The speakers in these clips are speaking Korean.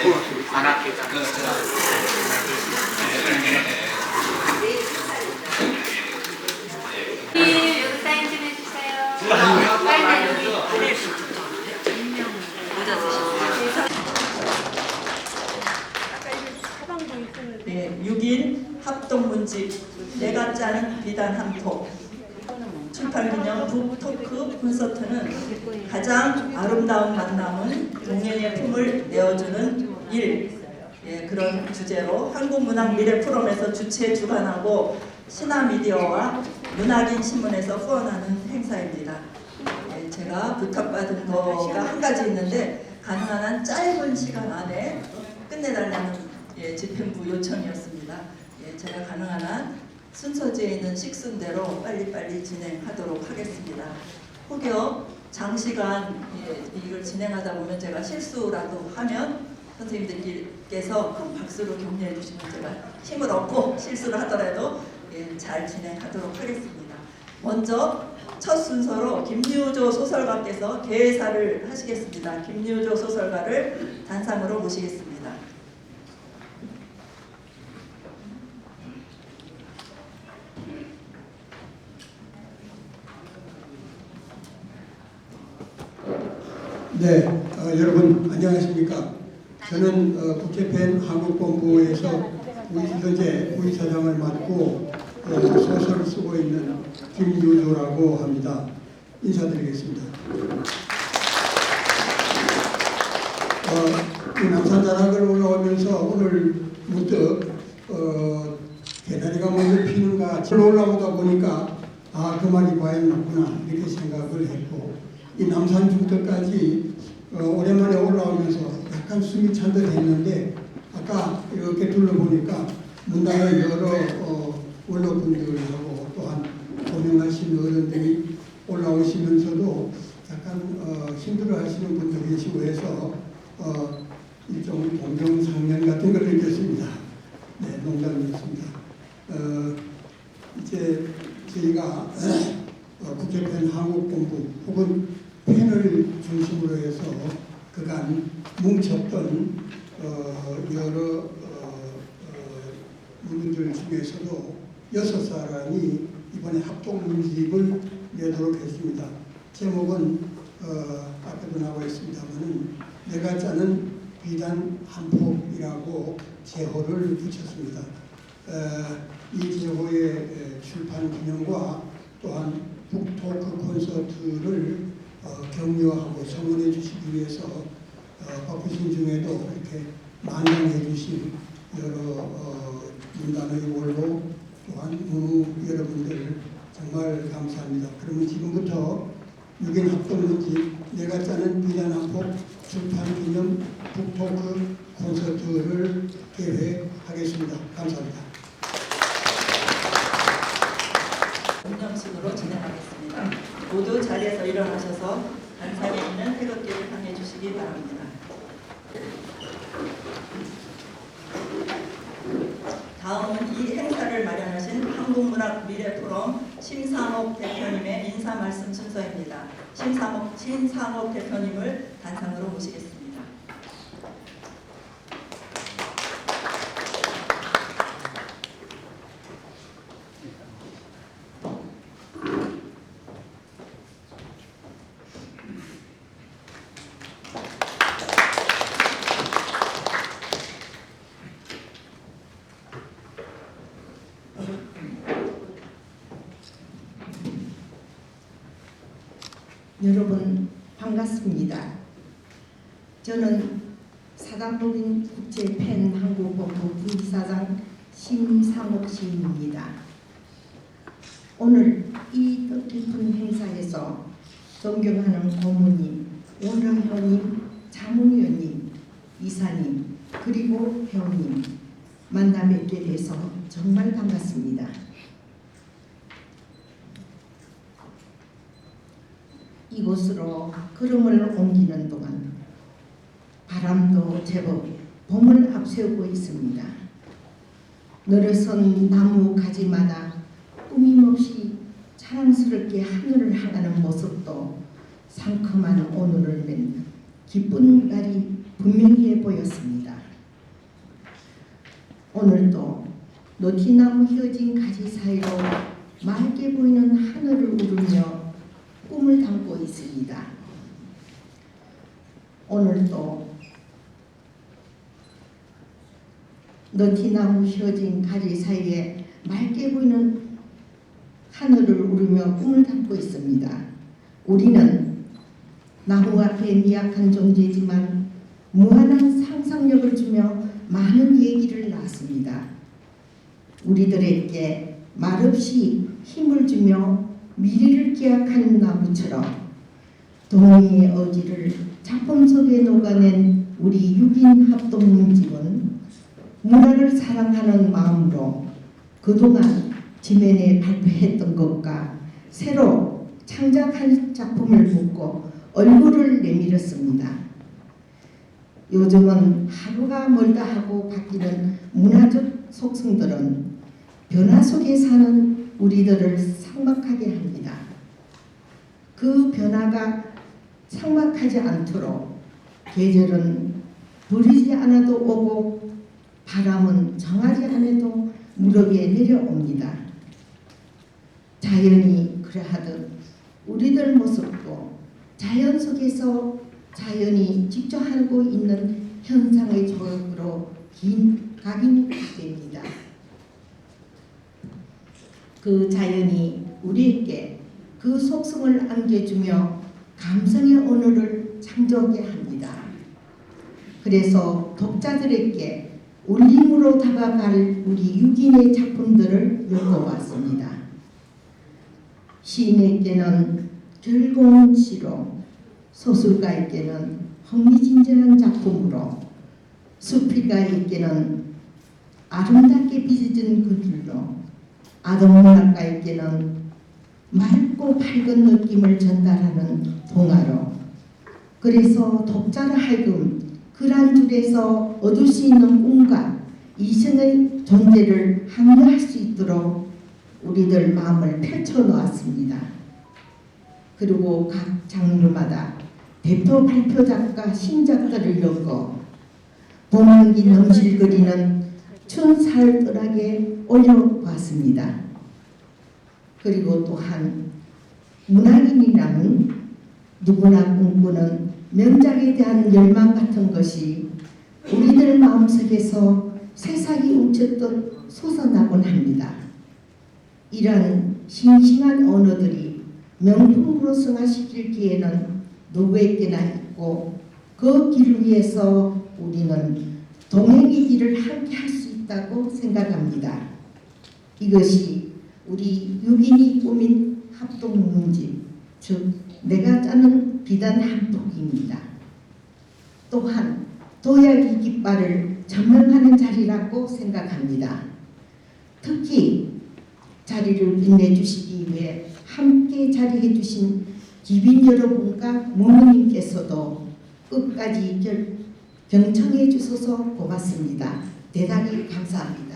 안 아끼다. 여기 사인 좀 해주세요. 빨리 여기. 네, 6인 합동문집 내가 짜는 비단 한 폭 출판기념 북토크 콘서트는 가장 아름다운 만남은 동행의 품을 내어주는 일, 그런 주제로 한국문학미래 포럼에서 주최 주관하고 신화미디어와 문학인 신문에서 후원하는 행사입니다. 제가 부탁받은 거가 한 가지 있는데 가능한 한 짧은 시간 안에 끝내달라는 집행부 요청이었습니다. 제가 가능한 한 순서지에 있는 식순대로 빨리빨리 진행하도록 하겠습니다. 혹여 장시간 이걸 진행하다 보면 제가 실수라도 하면 선생님들께서 큰 박수로 격려해 주시면 제가 힘을 얻고 실수를 하더라도 잘 진행하도록 하겠습니다. 먼저 첫 순서로 김유조 소설가께서 개사를 하시겠습니다. 김유조 소설가를 단상으로 모시겠습니다. 네, 여러분 안녕하십니까? 저는 국제팬 한국본부에서 현재 부의사장을 맡고 소설을 쓰고 있는 김유조라고 합니다. 인사드리겠습니다. 남산자락을 올라오면서 오늘 문득 개나리가 먼저 피는가 올라오다 보니까 그 말이 과연 맞구나 이렇게 생각을 했고, 이 남산 중턱까지 오랜만에 올라오면서 약간 숨이 찬 듯 했는데 아까 이렇게 둘러보니까 문당의 여러 원로분들하고 또한 고명하신 어른들이 올라오시면서도 약간 힘들어하시는 분들이 계시고 해서 일종의 동정상련 같은 걸 느꼈습니다. 네, 농담이었습니다. 이제 저희가 국제팬 한국본부 혹은 팬을 중심으로 해서 그간 뭉쳤던 여러 분들 중에서도 6사람이 이번에 합동문집을 내도록 했습니다. 제목은 아까도 나와 있습니다만은 내가 짜는 비단 한 폭이라고 제호를 붙였습니다. 이 제호의 출판 기념과 또한 북토크 콘서트를 격려하고 성원해 주시기 위해서 바쁘신 중에도 이렇게 만나해 주신 여러 문단의 원로 또한 문우 여러분들 정말 감사합니다. 그러면 지금부터 6인 합동문집 내가 짜는 비단 한 폭 출판 기념 북토크 콘서트를 계획하겠습니다. 감사합니다. 운영식으로 진행하겠습니다. 모두 자리에서 일어나셔서 단상에 있는 태극기를 향해 주시기 바랍니다. 다음은 이 행사를 마련하신 한국문학미래포럼 심상옥 대표님의 인사 말씀 순서입니다. 심상옥 대표님을 단상으로 모시겠습니다. 여러분 반갑습니다. 저는 사단법인 국제팬 한국본부 부이사장 심상옥 시인입니다. 오늘 이 뜻깊은 행사에서 존경하는 고모님, 원랑회원님, 자문위원님, 이사님, 그리고 회원님 만나 뵙게 돼서 정말 반갑습니다. 이곳으로 걸음을 옮기는 동안 바람도 제법 봄을 앞세우고 있습니다. 늘어선 나무 가지마다 꾸밈없이 자랑스럽게 하늘을 향하는 모습도 상큼한 오늘을 맨 기쁜 날이 분명해 보였습니다. 오늘도 노티나무 휘어진 가지 사이로 맑게 보이는 하늘을 우르며 꿈을 담고 있습니다. 오늘도 노티나무 휘어진 가지 사이에 맑게 보이는 하늘을 우르며 꿈을 담고 있습니다. 우리는 나무 앞에 미약한 존재지만 무한한 상상력을 주며 많은 얘기를 낳습니다. 우리들에게 말없이 힘을 주며 미래를 기약하는 나무처럼 동의의 의지를 작품 속에 녹아낸 우리 6인 합동문집은 문화를 사랑하는 마음으로 그동안 지면에 발표했던 것과 새로 창작한 작품을 묻고 얼굴을 내밀었습니다. 요즘은 하루가 멀다 하고 바뀌는 문화적 속성들은 변화 속에 사는 우리들을 삭막하게 합니다. 그 변화가 삭막하지 않도록 계절은 부리지 않아도 오고 바람은 정하지 않아도 무릎에 내려옵니다. 자연이 그러하듯 우리들 모습도 자연 속에서 자연이 직접 하고 있는 현상의 조각으로 각인됩니다. 그 자연이 우리에게 그 속성을 안겨주며 감성의 언어를 창조하게 합니다. 그래서 독자들에게 울림으로 다가갈 우리 6인의 작품들을 엮어왔습니다. 시인에게는 즐거운 시로, 소설가에게는 흥미진진한 작품으로, 수필가에게는 아름답게 빚어진 글로, 아동문학가에게는 맑고 밝은 느낌을 전달하는 동화로, 그래서 독자를 하여금 글 한 줄에서 얻을 수 있는 꿈과 이성의 존재를 항유할 수 있도록 우리들 마음을 펼쳐 놓았습니다. 그리고 각 장르마다 대표 발표 작가 신작들을 엮어 봄향기 넘실거리는 춘살뜰하게 올려보았습니다. 그리고 또한 문학인이라면 누구나 꿈꾸는 명작에 대한 열망 같은 것이 우리들 마음속에서 새싹이 움쳤듯 솟아나곤 합니다. 이런 싱싱한 언어들이 명품으로 승화시킬 기회는 누구에게나 있고 그 길 위에서 우리는 동행의 길을 함께 할 수 있다고 생각합니다. 이것이 우리 6인이 꾸민 합동문집, 즉 내가 짜는 비단 한 폭입니다. 또한 도약의 깃발을 전명하는 자리라고 생각합니다. 특히 자리를 빛내주시기 위해 함께 자리해 주신 기빈 여러분과 모모님께서도 끝까지 경청해 주셔서 고맙습니다. 대단히 감사합니다.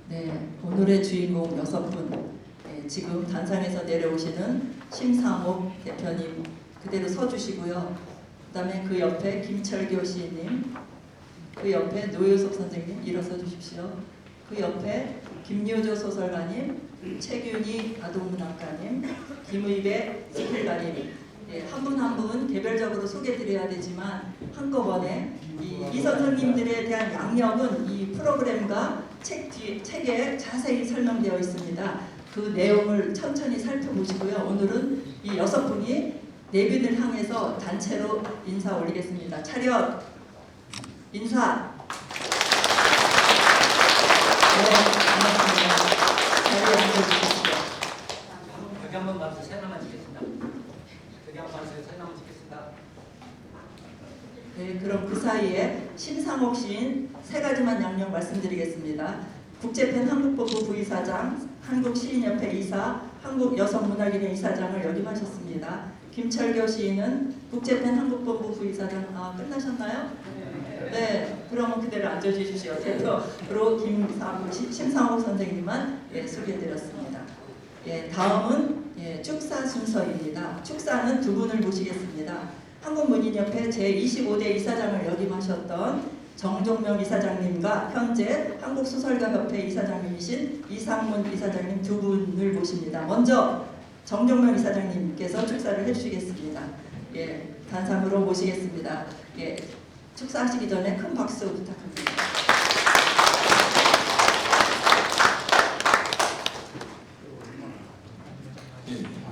네, 오늘의 주인공 6분, 지금 단상에서 내려오시는 심상옥 대표님 그대로 서주시고요. 그 다음에 그 옆에 김철교 시인님, 그 옆에 노효석 선생님 일어서 주십시오. 그 옆에 김유조 소설가님, 최균희 아동문학가님, 김의배 스필가님, 한 분 한 분 개별적으로 소개드려야 되지만 한꺼번에 이 선생님들에 대한 양력은 이 프로그램과 책에 자세히 설명되어 있습니다. 그 내용을 천천히 살펴보시고요. 오늘은 이 6분이 내빈을 향해서 단체로 인사 올리겠습니다. 차렷! 인사! 네, 반갑습니다. 자리에 앉아주십시오. 여기 한번 봐주세요. 사진만 찍겠습니다. 여기 한번 봐주세요. 사진만 찍겠습니다. 네, 그럼 그 사이에 심상옥 시인 3가지만 양력 말씀드리겠습니다. 국제팬 한국본부 부이사장, 한국시인협회 이사, 한국여성문학인회 이사장을 역임하셨습니다. 김철교 시인은 국제팬 한국본부 부이사장 끝나셨나요? 네, 네, 그러면 그대로 앉아주십시오. 대표로 심상옥 선생님만 소개해드렸습니다. 다음은 축사 순서입니다. 축사는 두 분을 모시겠습니다. 한국문인협회 제25대 이사장을 역임하셨던 정종명 이사장님과 현재 한국소설가협회 이사장님이신 이상문 이사장님 두 분을 모십니다. 먼저 정종명 이사장님께서 축사를 해주시겠습니다. 단상으로 모시겠습니다. 축사하시기 전에 큰 박수 부탁합니다.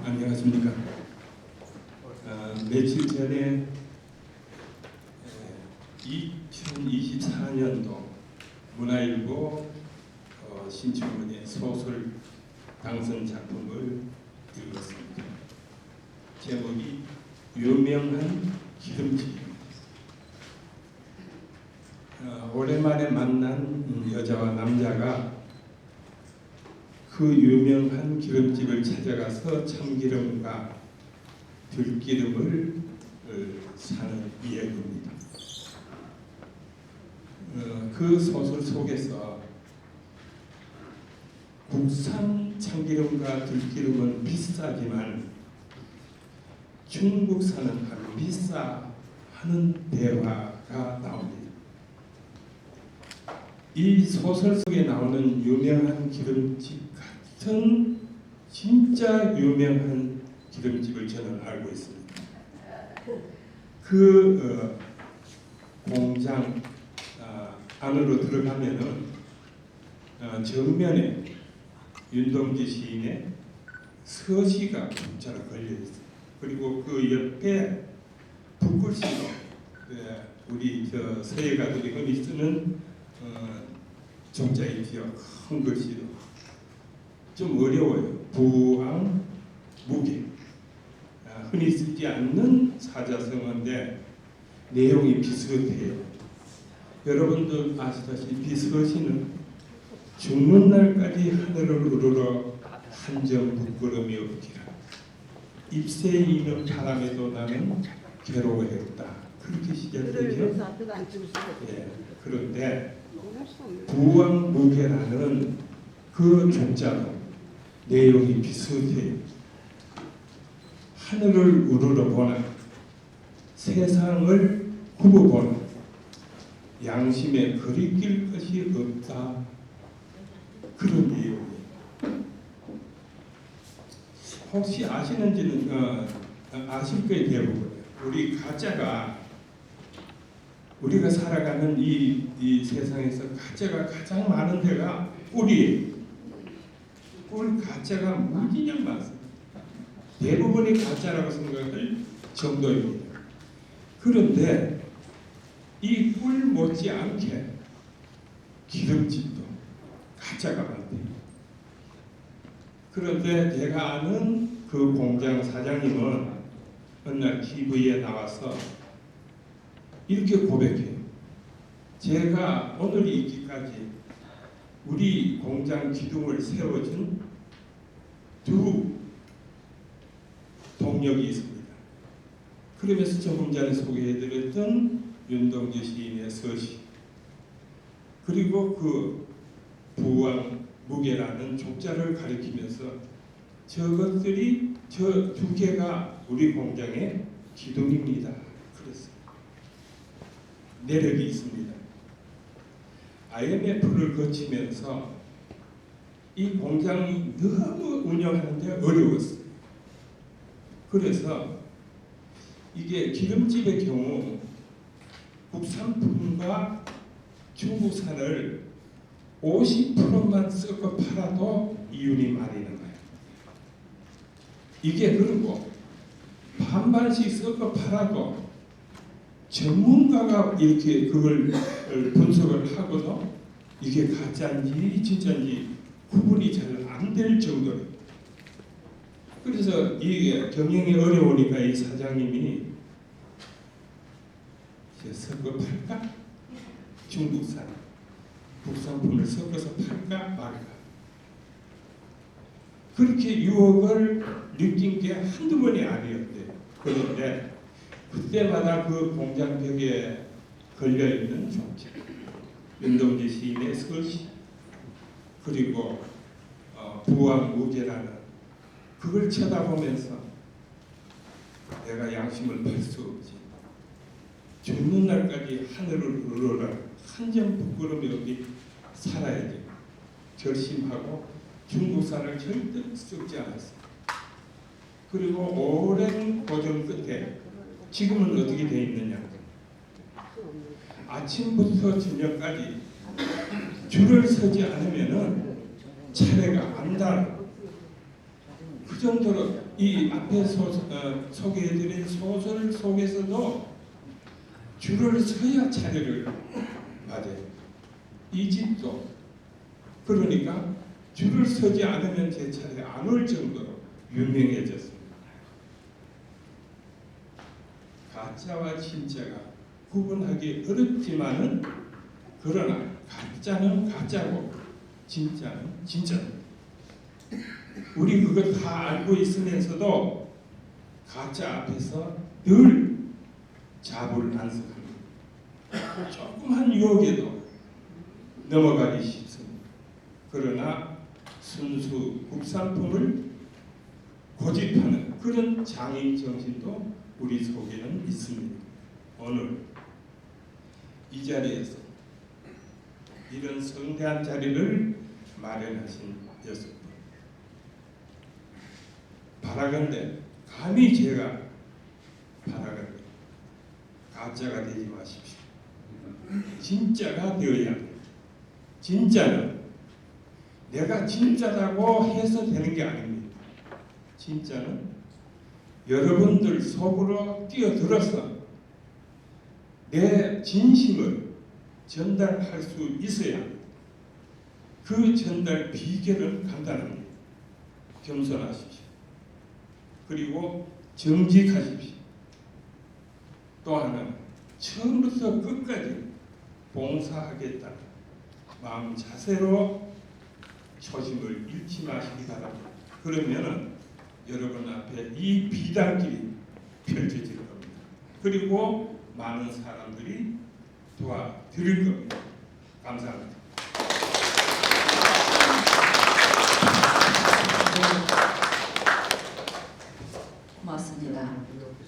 안녕하십니까. 며칠 전에 2024년도 문화일보 신춘문예 소설 당선 작품을 읽었습니다. 제목이 유명한 기름집입니다. 오랜만에 만난 여자와 남자가 그 유명한 기름집을 찾아가서 참기름과 들기름을 사는 이야기입니다. 그 소설 속에서 국산 참기름과 들기름은 비싸지만 중국산은 안 비싸 하는 대화가 나옵니다. 이 소설 속에 나오는 유명한 기름집 같은 진짜 유명한 기름집을 저는 알고 있습니다. 그 공장 안으로 들어가면은 정면에 윤동주 시인의 서시가 문자로 걸려 있어요. 그리고 그 옆에 붓글씨로 우리 서예가들이 흔히 쓰는 종자이지요. 큰 글씨로 좀 어려워요. 부왕 무게 흔히 쓰지 않는 사자성어인데 내용이 비슷해요. 여러분들 아시다시피 서시는 죽는 날까지 하늘을 우러러 한 점 부끄러움이 없기라. 잎새에 있는 바람에도 나는 괴로워했다. 그렇게 시작되죠. 그런데 부왕무계라는 그 종자도 내용이 비슷해요. 하늘을 우러러 보나 세상을 굽어보나 양심에 거리낄 것이 없다. 그런 내용이에요. 혹시 아시는지는 아실 거예요. 대부분 우리 가짜가 우리가 살아가는 이 세상에서 가짜가 가장 많은 데가 꿀이에요. 꿀 가짜가 무진장 많습니다. 대부분이 가짜라고 생각할 정도입니다. 그런데 이 꿀 못지않게 기름집도 가짜가 많대요. 그런데 제가 아는 그 공장 사장님은 어느 날 TV에 나와서 이렇게 고백해요. 제가 오늘 있기까지 우리 공장 기둥을 세워준 두 동력이 있습니다. 그러면서 조금 전에 소개해드렸던 윤동주 시인의 서시, 그리고 그 부왕무계라는 족자를 가리키면서 저것들이 저 두 개가 우리 공장의 기둥입니다. 그랬어요. 내력이 있습니다. IMF를 거치면서 이 공장이 너무 운영하는데 어려웠어요. 그래서 이게 기름집의 경우 국산품과 중국산을 50%만 섞어 팔아도 이윤이 많이 나가요. 이게 그리고 반반씩 섞어 팔아도 전문가가 이렇게 그걸 분석을 하고도 이게 가짜인지 진짜인지 구분이 잘 안 될 정도예요. 그래서 이게 경영이 어려우니까 이 사장님이 섞어 팔까? 중국산, 국산품을 섞어서 팔까 말까? 그렇게 유혹을 느낀 게 한두 번이 아니었대요. 그런데 그때마다 그 공장 벽에 걸려있는 종지, 윤동주 시인의 서시, 그리고 부왕무제라는 그걸 쳐다보면서 내가 양심을 뺄 수 없지. 죽는 날까지 하늘을 우러러 한 점 부끄러움이 없이 살아야지. 결심하고 중국산을 절대 썩지 않았어. 그리고 오랜 고전 끝에 지금은 어떻게 돼 있느냐? 아침부터 저녁까지 줄을 서지 않으면은 차례가 안 닿아. 그 정도로 이 앞에 소개해드린 소설 속에서도 줄을 서야 차례를 맞아요. 이 집도 그러니까 줄을 서지 않으면 제 차례 안 올 정도로 유명해졌습니다. 가짜와 진짜가 구분하기 어렵지만은 그러나 가짜는 가짜고 진짜는 진짜입니다. 우리 그거 다 알고 있으면서도 가짜 앞에서 늘 잡을 안습합니다. 조그만 유혹에도 넘어가기 쉽습니다. 그러나 순수 국산품을 고집하는 그런 장인 정신도 우리 속에는 있습니다. 오늘 이 자리에서 이런 성대한 자리를 마련하신 6분 바라건대 감히 제가 바라건대 가짜가 되지 마십시오. 진짜가 되어야 합니다. 진짜는 내가 진짜라고 해서 되는 게 아닙니다. 진짜는 여러분들 속으로 뛰어들어서 내 진심을 전달할 수 있어야 그 전달 비결은 간단합니다. 겸손하십시오. 그리고 정직하십시오. 또 하나는 처음부터 끝까지 봉사하겠다는 마음 자세로 초심을 잃지 마시기 바랍니다. 그러면은 여러분 앞에 이 비단길이 펼쳐질 겁니다. 그리고 많은 사람들이 도와드릴 겁니다. 감사합니다. 고맙습니다.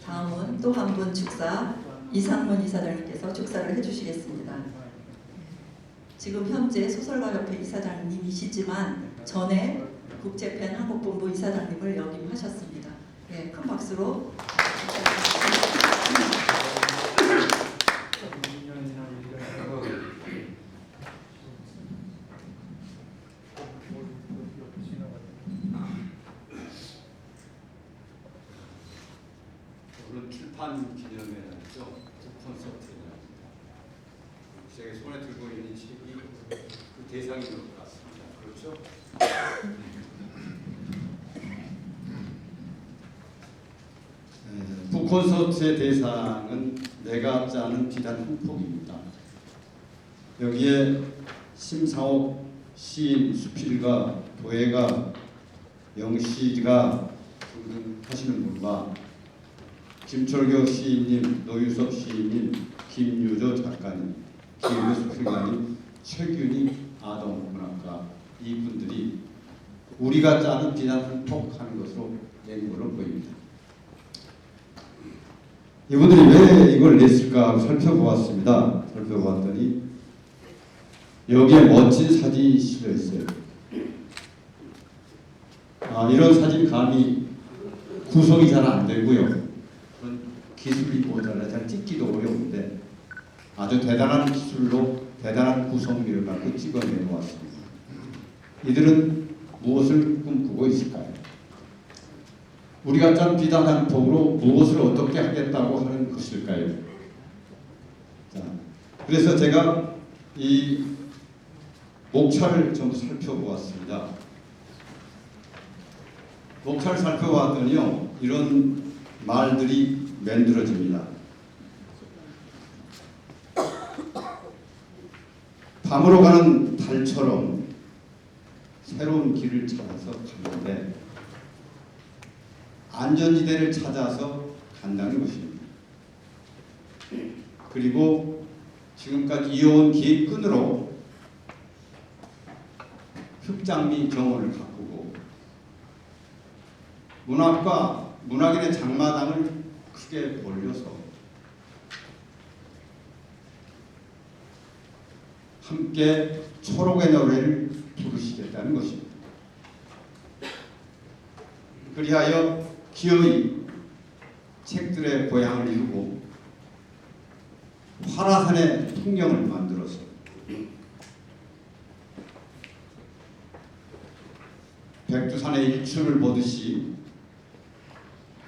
다음은 또 한 분 축사 이상문 이사장님께서 축사를 해주시겠습니다. 지금 현재 소설가협회 이사장님이시지만 전에 국제팬 한국본부 이사장님을 역임하셨습니다. 네, 큰 박수로 오늘 출판 기념회죠. 콘서트입니다. 제가 손에 들고 있는 책이 그 대상인 것 같습니다. 그렇죠? 북콘서트의 대상은 내가 짜는 비단 한 폭입니다. 여기에 심상옥 시인, 수필가, 도예가, 영시가 등등 하시는 분과 김철교 시인님, 노유섭 시인님, 김유조 작가님, 김유 수필가님, 최균희 아동문학가 이분들이 우리가 짜는 비단 한 폭 하는 것으로 낸 걸로 보입니다. 이분들이 왜 이걸 냈을까 살펴보았습니다. 살펴보았더니 여기에 멋진 사진이 실려 있어요. 이런 사진 감히 구성이 잘 안 되고요. 그런 기술이 모자라 잘 찍기도 어려운데 아주 대단한 기술로 대단한 구성미를 갖고 찍어내 놓았습니다. 이들은 무엇을 꿈꾸고 있을까요? 우리가 짠 비단 한 폭으로 무엇을 어떻게 하겠다고 하는 것일까요? 자, 그래서 제가 이 목차를 좀 살펴보았습니다. 목차를 살펴봤더니요, 이런 말들이 만들어집니다. 밤으로 가는 달처럼 새로운 길을 찾아서 가는데 안전지대를 찾아서 간다는 것입니다. 그리고 지금까지 이어온 긴 끈으로 흑장미 정원을 가꾸고 문학과 문학인의 장마당을 크게 벌려서 함께 초록의 노래를 부르시겠다는 것입니다. 그리하여 기어이 책들의 고향을 이루고 화라산의 풍경을 만들어서 백두산의 일출을 보듯이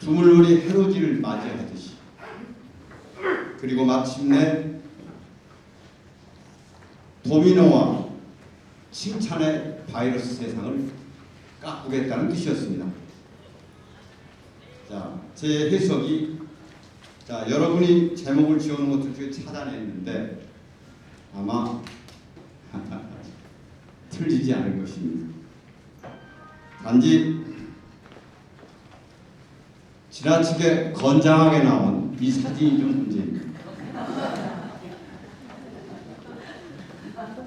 두물머리 해돋이를 맞이하듯이 그리고 마침내 도미노와 칭찬의 바이러스 세상을 깎우겠다는 뜻이었습니다. 자, 제 해석이 여러분이 제목을 지어놓은 것들 중에 찾아냈는데 아마 틀리지 않을 것입니다. 단지 지나치게 건장하게 나온 이 사진이 좀 문제입니다.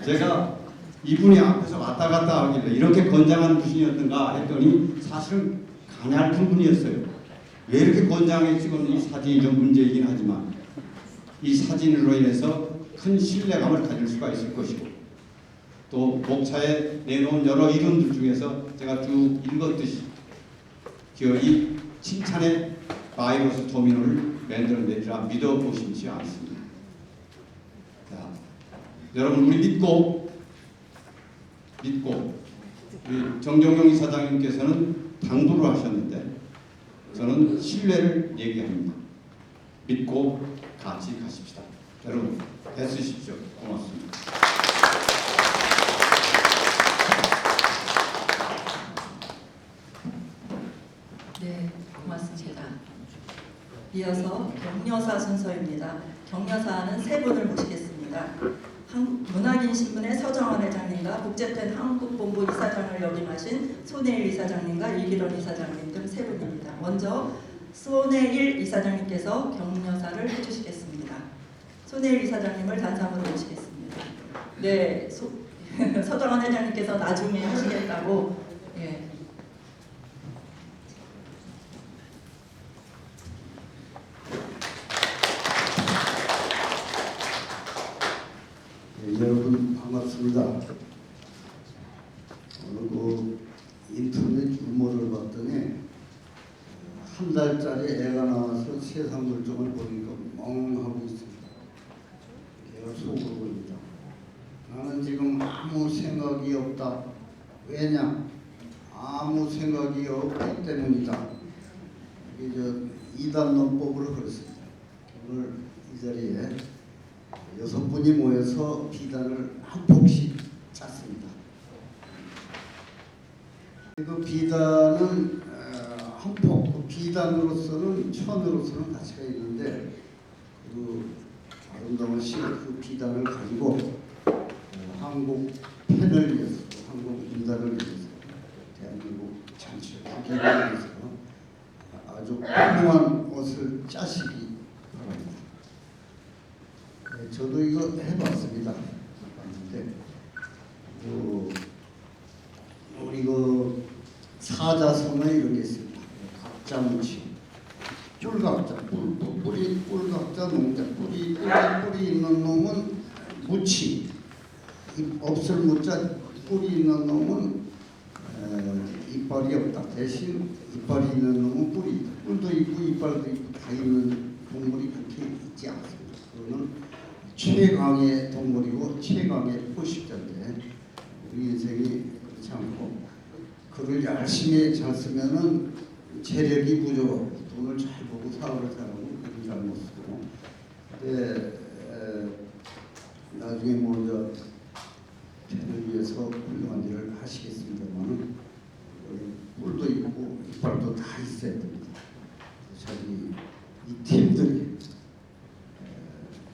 제가 이분이 앞에서 왔다 갔다 하길래 이렇게 건장한 분이었는가 했더니 사실은 가냘픈 분이었어요. 왜 이렇게 건장하게 찍었는 이 사진이 좀 문제이긴 하지만 이 사진으로 인해서 큰 신뢰감을 가질 수가 있을 것이고 또 목차에 내놓은 여러 이론들 중에서 제가 쭉 읽었듯이 기어이 칭찬의 바이러스 도미노를 만들어내리라 믿어보시지 않습니다. 자, 여러분 우리 믿고 우리 정정용 이사장님께서는 당부를 하셨는데 저는 신뢰를 얘기합니다. 믿고 같이 가십시다. 여러분 애쓰십시오. 고맙습니다. 네, 고맙습니다. 이어서 격려사 순서입니다. 격려사는 세 분을 모시겠습니다. 문학인 신문의 서정원 회장님과 국제팬 한국본부 이사장을 역임하신 손혜일 이사장님과 이기론 이사장님 등 세 분입니다. 먼저 손혜일 이사장님께서 격려사를 해주시겠습니다. 손혜일 이사장님을 단상으로 모시겠습니다. 네, 서정원 회장님께서 나중에 하시겠다고. 예. 여러분 반갑습니다. 오늘 그 인터넷 유머를 봤더니 한 달짜리 애가 나와서 세상 물정을 보니까 멍하고 있습니다. 걔가 속으로 보입니다. 나는 지금 아무 생각이 없다. 왜냐? 아무 생각이 없기 때문이다. 이게 이단 논법으로 그랬습니다. 오늘 이 자리에 6분이 모여서 비단을 한 폭씩 짰습니다. 그 비단은 한 폭, 그 비단으로서는 천으로서는 가치가 있는데 그 아름다운 시 그 비단을 가지고 한국 팬을 위해서, 한국 인단을 위해서, 대한민국 전체를 위해서 아주 훌륭한 옷을 짜시기 바랍니다. 저도 이거 해봤습니다. 해봤는데 우리 그 사자성어에 이런 게 있습니다. 각자무치, 뿔각자, 뿔각자, 농자, 뿔이 있는 놈은 무치, 없을 무자, 뿔이 있는 놈은 이빨이 없다. 대신 이빨이 있는 놈은 뿔이 있다. 뿔도 있고 이빨도 있고 다 있는 동물이 그렇게 있지 않습니다. 그거는 최강의 동물이고 최강의 포식자인데 우리 인생이 그렇지 않고 그를 열심히 잘 쓰면은 체력이 부족하고 돈을 잘 보고 사업을 잘하고 그걸 잘 못 쓰고 근데 나중에 먼저 팬을 위해서 훌륭한 일을 하시겠습니다만은 뿔도 있고 이빨도 다 있어야 됩니다. 저희 이 팀들이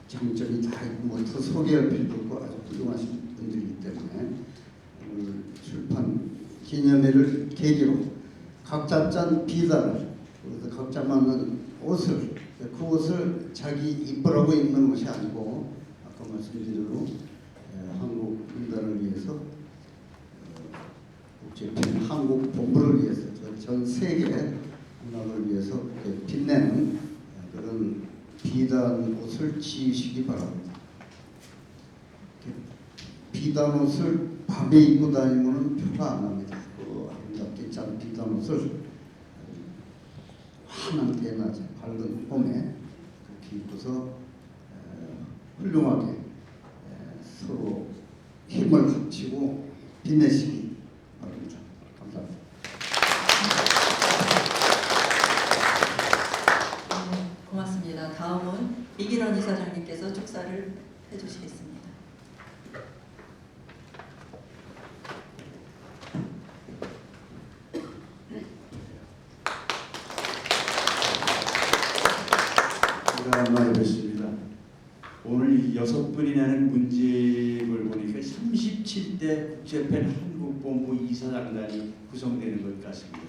장점이 다 있고 뭐 더 소개할 필요도 없고 아주 훌륭하신 분들이기 때문에 오늘 출판 기념회를 계기로 각자 짠 비단을 그래서 각자 맞는 옷을 그 옷을 자기 이쁘라고 입는 것이 아니고 아까 말씀드린 대로 한국 문단을 위해서 국제편 한국 본부를 위해서 전 세계 문학을 위해서 빛내는 그런 비단 옷을 지으시기 바랍니다. 비단 옷을 밤에 입고 다니면 표가 안 납니다. 그 아름답게 짠 비단 옷을 환한 대낮에 밝은 봄에 그렇게 입고서 훌륭하게 서로 힘을 합치고 빛내시기 바랍니다. 감사합니다. 네, 고맙습니다. 다음은 이기런 이사장님께서 축사를 해주시겠습니다. 오랜만에 뵙습니다. 오늘 이 6분이 내는 문집을 보니까 37대 국제팬 한국본부 이사장단이 구성되는 것 같습니다.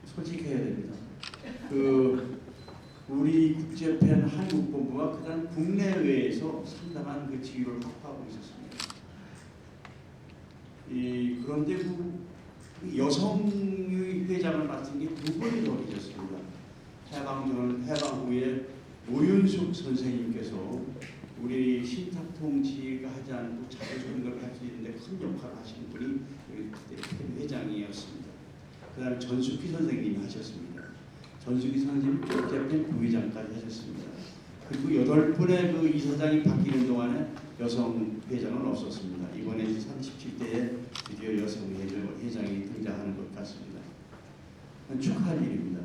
솔직해야 됩니다. 우리 국제팬 한국본부가 그다음 국내외에서 상당한 그 지위를 확보하고 있었습니다. 그런데 그 여성의 회장을 맡은 게 2번이 더 계셨습니다. 해방 후에 오윤숙 선생님께서 우리 신탁통치가 하지 않고 자주선거를 할 수 있는데 큰 역할을 하신 분이 그때 회장이었습니다. 그 다음에 전숙희 선생님이 하셨습니다. 전숙희 선생님이 국제팬 부회장까지 하셨습니다. 그리고 8분의 그 이사장이 바뀌는 동안에 여성 회장은 없었습니다. 이번에 37대에 드디어 여성 회장이 등장하는 것 같습니다. 축하할 일입니다.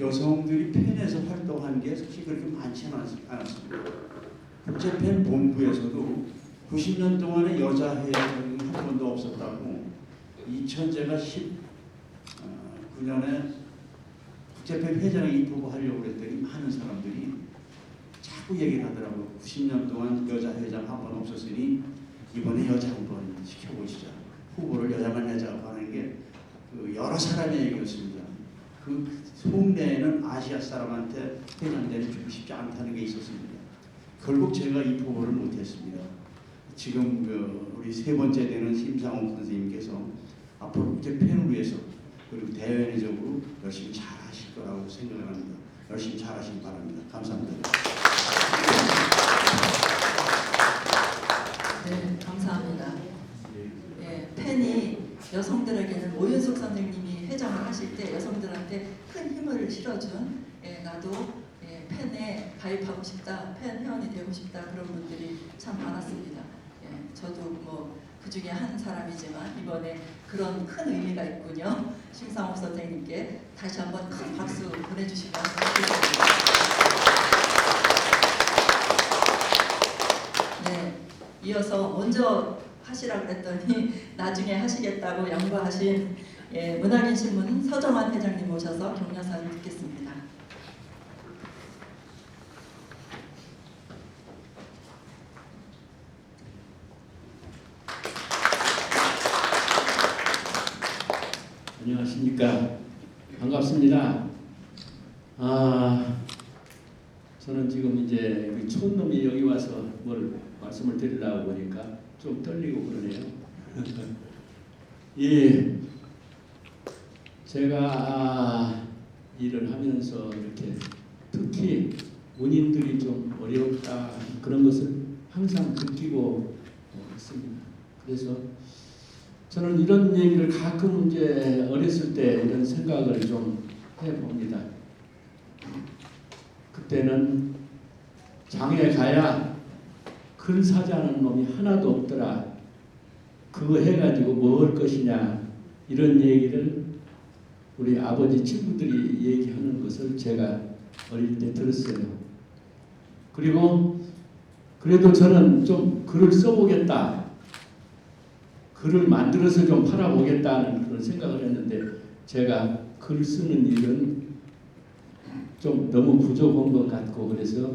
여성들이 팬에서 활동한 게 사실 그렇게 많지 않았습니다. 국제팬 본부에서도 90년 동안에 여자 회장이 한 번도 없었다고 2000제가 19년에 국제팬 회장에 입후보 하려고 했더니 많은 사람들이 자꾸 얘기를 하더라고요. 90년 동안 여자 회장 한 번 없었으니 이번에 여자 한 번 시켜보시자. 후보를 여자만 내자고 하는 게 여러 사람의 얘기였습니다. 그 속내에는 아시아 사람한테 회장되는 좀 쉽지 않다는 게 있었습니다. 결국 제가 이 후보를 못했습니다. 지금 우리 3번째 되는 심상옥 선생님께서 앞으로 국제팬을 위해서 그리고 대외적으로 열심히 잘하실 거라고 생각을 합니다. 열심히 잘하시기 바랍니다. 감사합니다. 네, 감사합니다. 예, 팬이 여성들에게는 오윤숙 선생님이 회장을 하실 때 여성들한테 큰 힘을 실어준 나도 팬에 가입하고 싶다, 팬 회원이 되고 싶다 그런 분들이 참 많았습니다. 저도 뭐 그 중에 한 사람이지만 이번에 그런 큰 의미가 있군요. 심상옥 선생님께 다시 한번 큰 박수 보내주시면 좋겠습니다. 네, 이어서 먼저 하시라고 했더니 나중에 하시겠다고 양보하신 문학인 신문 서정환 회장님 모셔서 격려사를 듣겠습니다. 안녕하십니까. 반갑습니다. 저는 지금 이제 그 촌놈이 여기 와서 뭘 말씀을 드리려고 보니까 좀 떨리고 그러네요. 예, 제가 일을 하면서 이렇게 특히 문인들이 좀 어렵다 그런 것을 항상 느끼고 있습니다. 그래서 저는 이런 얘기를 가끔 이제 어렸을 때 이런 생각을 좀 해봅니다. 그때는 장에 가야 글 사자는 놈이 하나도 없더라. 그거 해가지고 뭐 할 것이냐 이런 얘기를 우리 아버지 친구들이 얘기하는 것을 제가 어릴 때 들었어요. 그리고 그래도 저는 좀 글을 써보겠다. 글을 만들어서 좀 팔아보겠다는 그런 생각을 했는데 제가 글 쓰는 일은 좀 너무 부족한 것 같고 그래서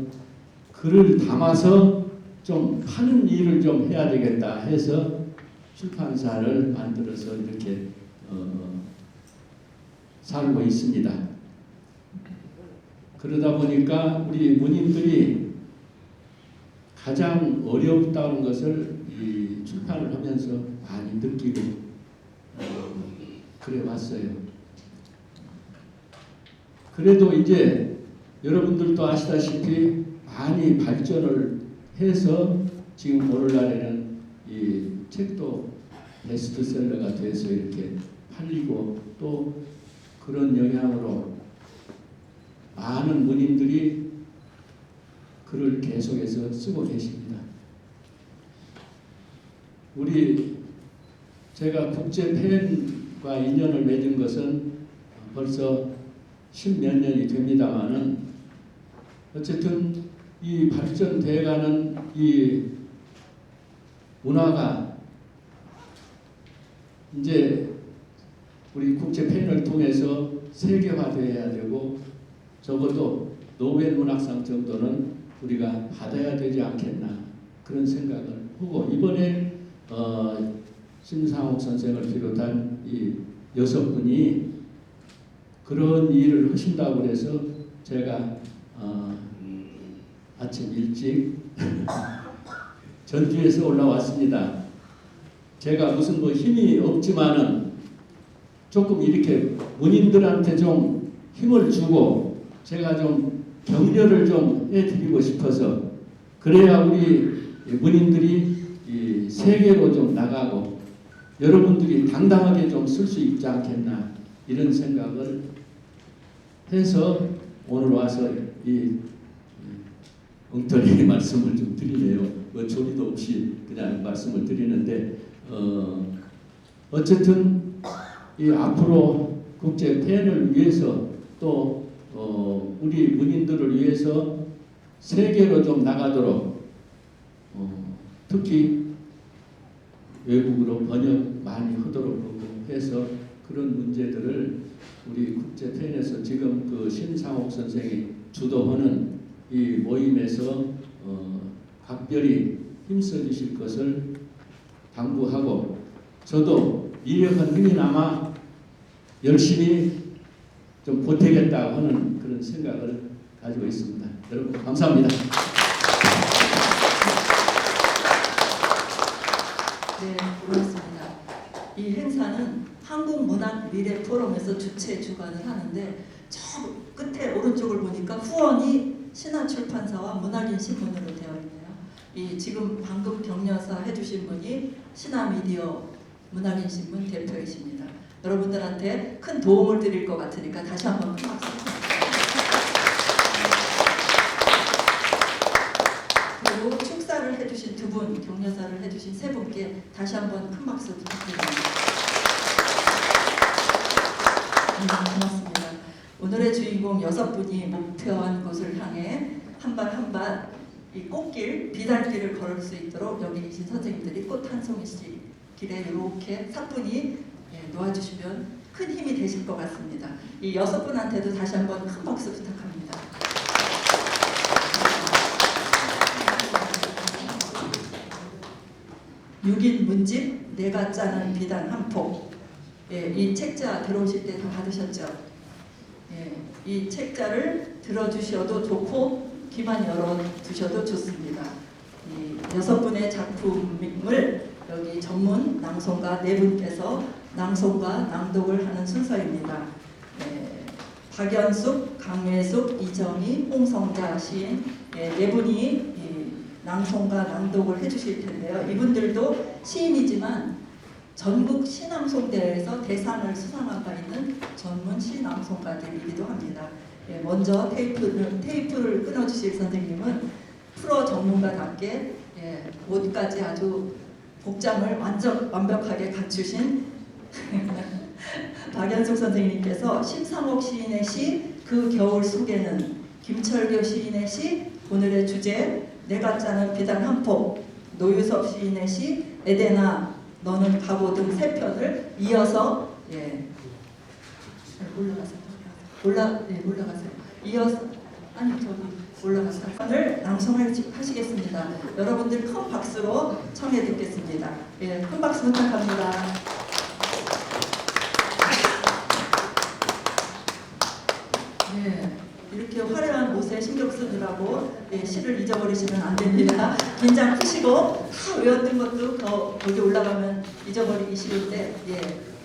글을 담아서 좀 파는 일을 좀 해야 되겠다 해서 출판사를 만들어서 이렇게 살고 있습니다. 그러다 보니까 우리 문인들이 가장 어렵다는 것을 이 출판을 하면서 많이 느끼고 그래 왔어요. 그래도 이제 여러분들도 아시다시피 많이 발전을 해서 지금 오늘날에는 이 책도 베스트셀러가 돼서 이렇게 팔리고 또 그런 영향으로 많은 문인들이 글을 계속해서 쓰고 계십니다. 제가 국제 팬과 인연을 맺은 것은 벌써 10몇 년이 됩니다만은 어쨌든 이 발전돼가는 이 문화가 이제 우리 국제 팬을 통해서 세계화돼야 되고 적어도 노벨 문학상 정도는 우리가 받아야 되지 않겠나 그런 생각을 하고 이번에 심상옥 선생을 비롯한 이 6분이 그런 일을 하신다고 해서 제가 아침 일찍 전주에서 올라왔습니다. 제가 무슨 뭐 힘이 없지만은 조금 이렇게 문인들한테 좀 힘을 주고 제가 좀 격려를 좀 해드리고 싶어서 그래야 우리 문인들이 이 세계로 좀 나가고 여러분들이 당당하게 좀 쓸 수 있지 않겠나 이런 생각을 해서 오늘 와서 이 엉터리 말씀을 좀 드리네요. 뭐 조리도 없이 그냥 말씀을 드리는데 어쨌든 이 앞으로 국제 팬을 위해서 또 우리 문인들을 위해서 세계로 좀 나가도록 특히 외국으로 번역 많이 하도록 해서 그런 문제들을 우리 국제 팬에서 지금 그 심상옥 선생이 주도하는 이 모임에서 각별히 힘써 주실 것을 당부하고 저도 이력한 힘이나마 열심히 좀 보태겠다 하는 그런 생각을 가지고 있습니다. 여러분 감사합니다. 네, 고맙습니다. 이 행사는 한국문학미래포럼에서 주최 주관을 하는데 저 끝에 오른쪽을 보니까 후원이 신한출판사와 문학인신문으로 되어 있네요. 이 지금 방금 격려사 해주신 분이 신한미디어 문학인신문 대표이십니다. 여러분들한테 큰 도움을 드릴 것 같으니까 다시 한번 큰 박수 그리고 축사를 해주신 2분, 격려사를 해주신 3분께 다시 한번 큰 박수 부탁드립니다. 고맙습니다. 오늘의 주인공 6분이 목표한 곳을 향해 한 발 한 발 이 꽃길, 비단길을 걸을 수 있도록 여기 계신 선생님들이 꽃 한 송이씩 길에 이렇게 사뿐히 놓아주시면 큰 힘이 되실 것 같습니다. 이 6분한테도 다시 한번 큰 박수 부탁합니다. 6인 문집 내가 짜는 비단 한 폭. 이 책자 들어오실 때 다 받으셨죠? 이 책자를 들어주셔도 좋고 귀만 열어두셔도 좋습니다. 이 6분의 작품을 여기 전문 낭송가 4분께서 낭송과 낭독을 하는 순서입니다. 박연숙, 강예숙, 이정희, 홍성자 시인 4분이 낭송과 낭독을 해주실 텐데요. 이분들도 시인이지만 전국 시낭송대회에서 대상을 수상한 바 있는 전문 시낭송가들이기도 합니다. 먼저 테이프를 끊어주실 선생님은 프로 전문가답게 옷까지 아주 복장을 완벽하게 갖추신 박연숙 선생님께서 심상옥 시인의 시 그 겨울 속에는, 김철교 시인의 시 오늘의 주제 내가 짜는 비단 한 폭, 노유섭 시인의 시 에데나 너는 가고 등 3편을 이어서 올라가세요. 이어서 올라가세요. 편을 낭송하시겠습니다. 여러분들 큰 박수로 청해 듣겠습니다. 큰 박수 부탁합니다. 이렇게 화려한 옷에 신경 쓰느라 외우라고 시를 잊어버리시면 안 됩니다. 긴장 푸시고 다 외웠던 것도 거기 올라가면 잊어버리기 쉬운데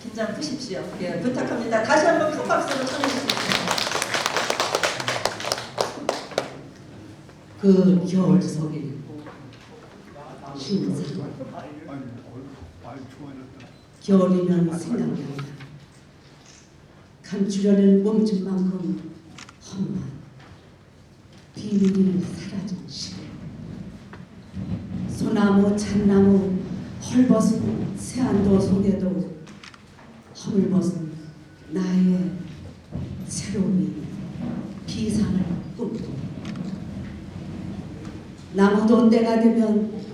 긴장 푸십시오. 부탁합니다. 다시 한번 큰 박수로 청해주십시오. 그 겨울 속에 흰 산 겨울이면 생각난다. 감추려는 몸짓 만큼 험한 비밀이 사라진 시대. 소나무 잣나무 헐벗은 새안도 속에도 허물벗은 나의 새로움이 비상을 꿈꾼다. 나무도 때가 되면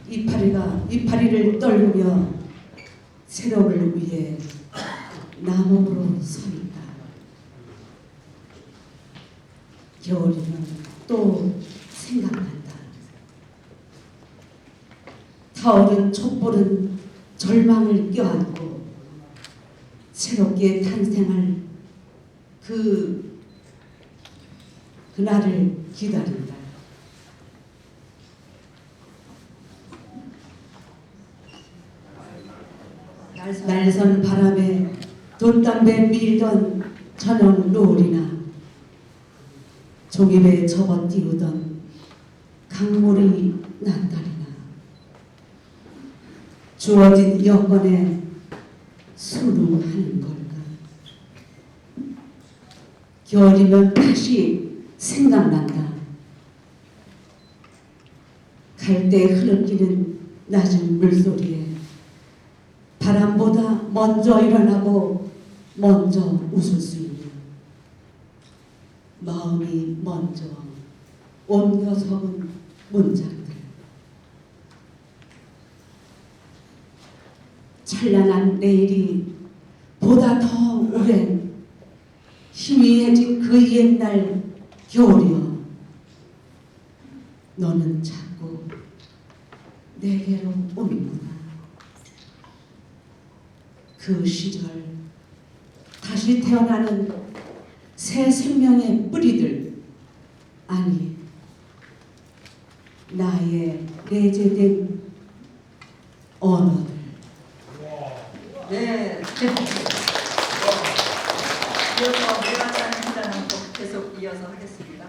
이파리를 떨구며 새로움을 위해 나무로 서 있다. 겨울이면 또 생각난다. 타오른 촛불은 절망을 껴안고 새롭게 탄생할 그날을 기다린다. 날선 바람에 돛담배 밀던 저녁 노을이나 종입에 접어띄우던 강물이 난달이나 주어진 여건에 순응하는 걸까. 겨울이면 다시 생각난다. 갈대 흐르기는 낮은 물소리에 바람보다 먼저 일어나고 먼저 웃을 수 있는 마음이 먼저 옮겨 서은 문장들. 찬란한 내일이 보다 더 오랜 희미해진 그 옛날 겨울이여, 너는 자꾸 내게로 오는구나. 그 시절 다시 태어나는 새 생명의 뿌리들, 아니 나의 내재된 언어들. 네. 이어서 내가 짜는 한잔한 곡 계속 이어서 하겠습니다.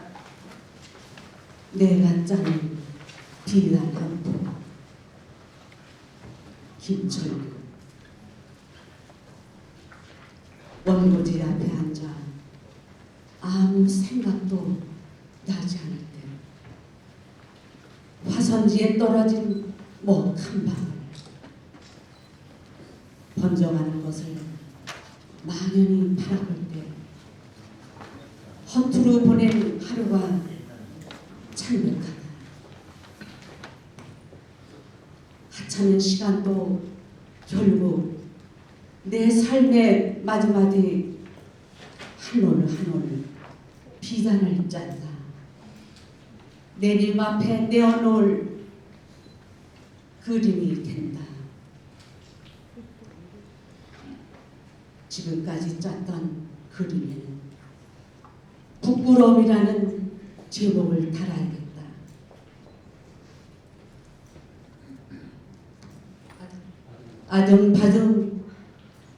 내가 짜는 비단 한 포. 김철규. 원고지 앞에 앉아 아무 생각도 나지 않을 때 화선지에 떨어진 목 한 방울 번져가는 것을 만연히 바라볼 때 허투루 보낸 하루가 창백하다. 하찮은 시간도 결국 내 삶의 마지막에 한 올 한 올 비단을 짠다. 내님 앞에 내어놓을 그림이 된다. 지금까지 짰던 그림에는 부끄러움이라는 제목을 달아야겠다. 아등바등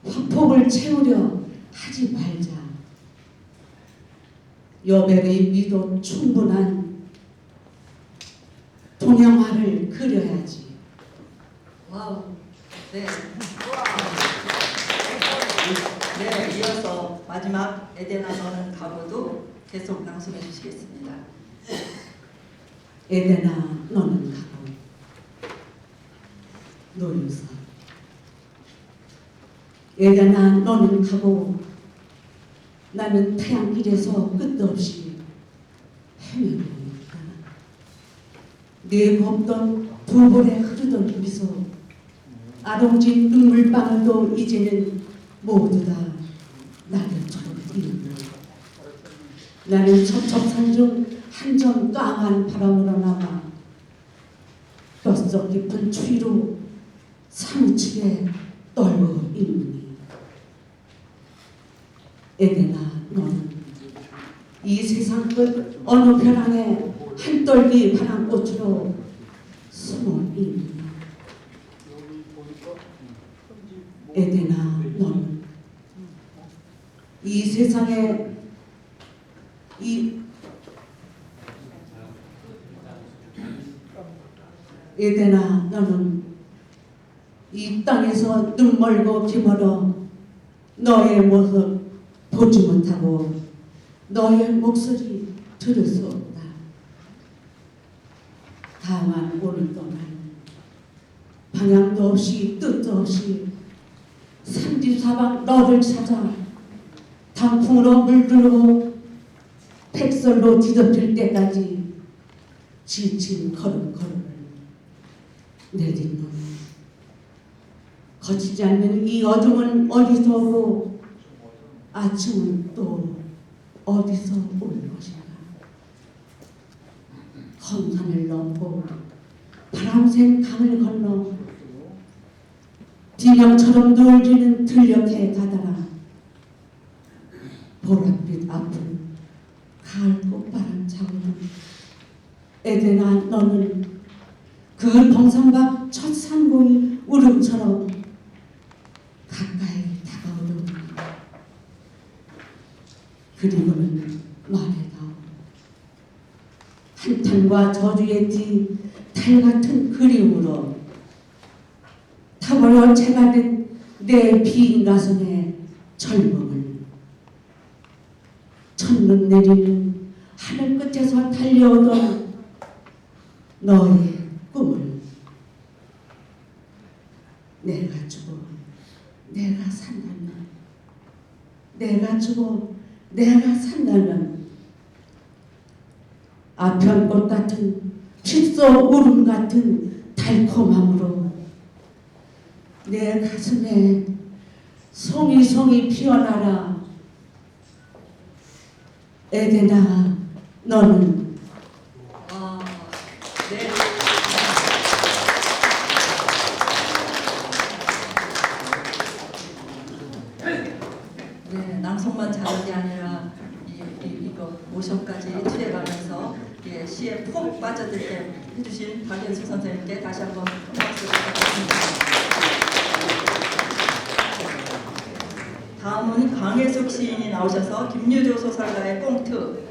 화폭을 채우려 하지 말자. 여백의 미도 충분한 동양화를 그려야지. 와우. 네. 네, 이어서 마지막 에데나 너는 가고도 계속 낭송해 주시겠습니다. 에데나 너는 가고. 노유사. 에데나 너는 가고 나는 태양길에서 끝도 없이 헤매고 있다. 내 곱던 두 볼에 흐르던 미소, 아롱진 눈물방울도 이제는 모두 다 낙엽처럼 있는. 나는 첩첩산 중 한 점 깡한 바람으로 남아 뼛속 깊은 추위로 사무치게 떨고 있느니. 에데나 너는 이 세상 끝 어느 벼랑에 한떨기 파랑꽃으로 숨어 있느냐. 에데나, 너는 이 세상에 에데나, 너는 이 땅에서 눈 멀고 귀 멀어 너의 모습 보지 못하고 너의 목소리 들을 수 없다. 다만 오늘 동안 방향도 없이 뜻도 없이 삼지사방 너를 찾아 단풍으로 물들고 백설로 뒤덮일 때까지 지친 걸음걸음을 내딛는 거치지 않는 이 어둠은 어디서 오고 아침은 또 어디서 올 것인가. 험산을 넘고 바람샘 강을 건너 비명처럼 누울지는 들녘에 다다라 보랏빛 앞을 가을 꽃바람 차오는 에데나, 너는 그 동산밖 첫 산고의 울음처럼 가까이 다가오더니 그리고는 말해다오. 한탄과 저주의 뒤 달같은 그리움으로 타버려 채가 된 내 빈 가슴의 젊음을 첫눈 내리는 하늘 끝에서 달려오던 너의 꿈을 내가 주고 내가 산다면, 내가 주고 내가 산다면 아편꽃 같은 핏속 울음 같은 달콤함으로 내 가슴에 송이송이 피어나라. 에데나, 너는 네. 네, 낭송만 잘한 게 아니라 이거 모션까지 취해가면서 시에 푹 빠져들게 해주신 박연수 선생님께 다시 한번 큰 박수 부탁드립니다. 다음은 강혜숙 시인이 나오셔서 김유조 소설가의 꽁트,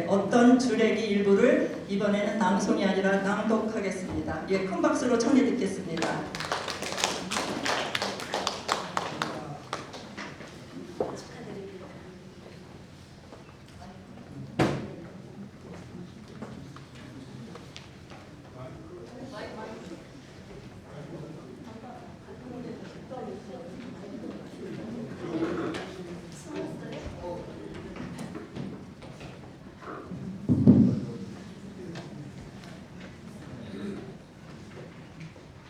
어떤 주래기 일부를 이번에는 낭송이 아니라 낭독하겠습니다. 큰 박수로 청해 듣겠습니다.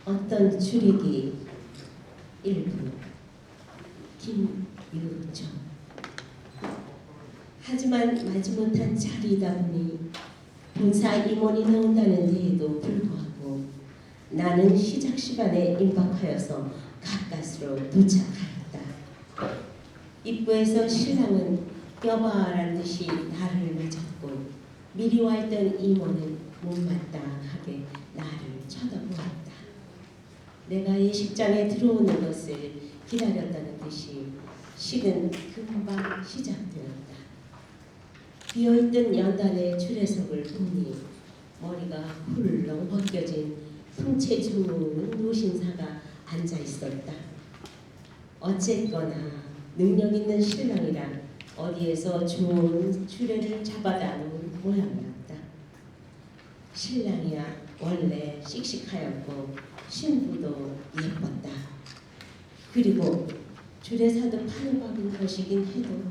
어떤 주리기 일부 김유정. 하지만 마지못한 자리이다 보니 봉사 임원이 나온다는 데에도 불구하고 나는 시작 시간에 임박하여서 가까스로 도착하였다. 입구에서 신랑은 여봐라는 듯이 나를 맞았고 미리 와 있던 임원은 못마땅하게 나를 쳐다보았다. 내가 예식장에 들어오는 것을 기다렸다는 듯이 식은 금방 시작되었다. 비어있던 연단의 주례석을 보니 머리가 훌렁 벗겨진 풍채 주무는 노신사가 앉아있었다. 어쨌거나 능력 있는 신랑이라 어디에서 좋은 주례를 잡아다 놓은 모양이었다. 신랑이야 원래 씩씩하였고 신부도 예뻤다. 그리고 주례사도 파내박은 것이긴 해도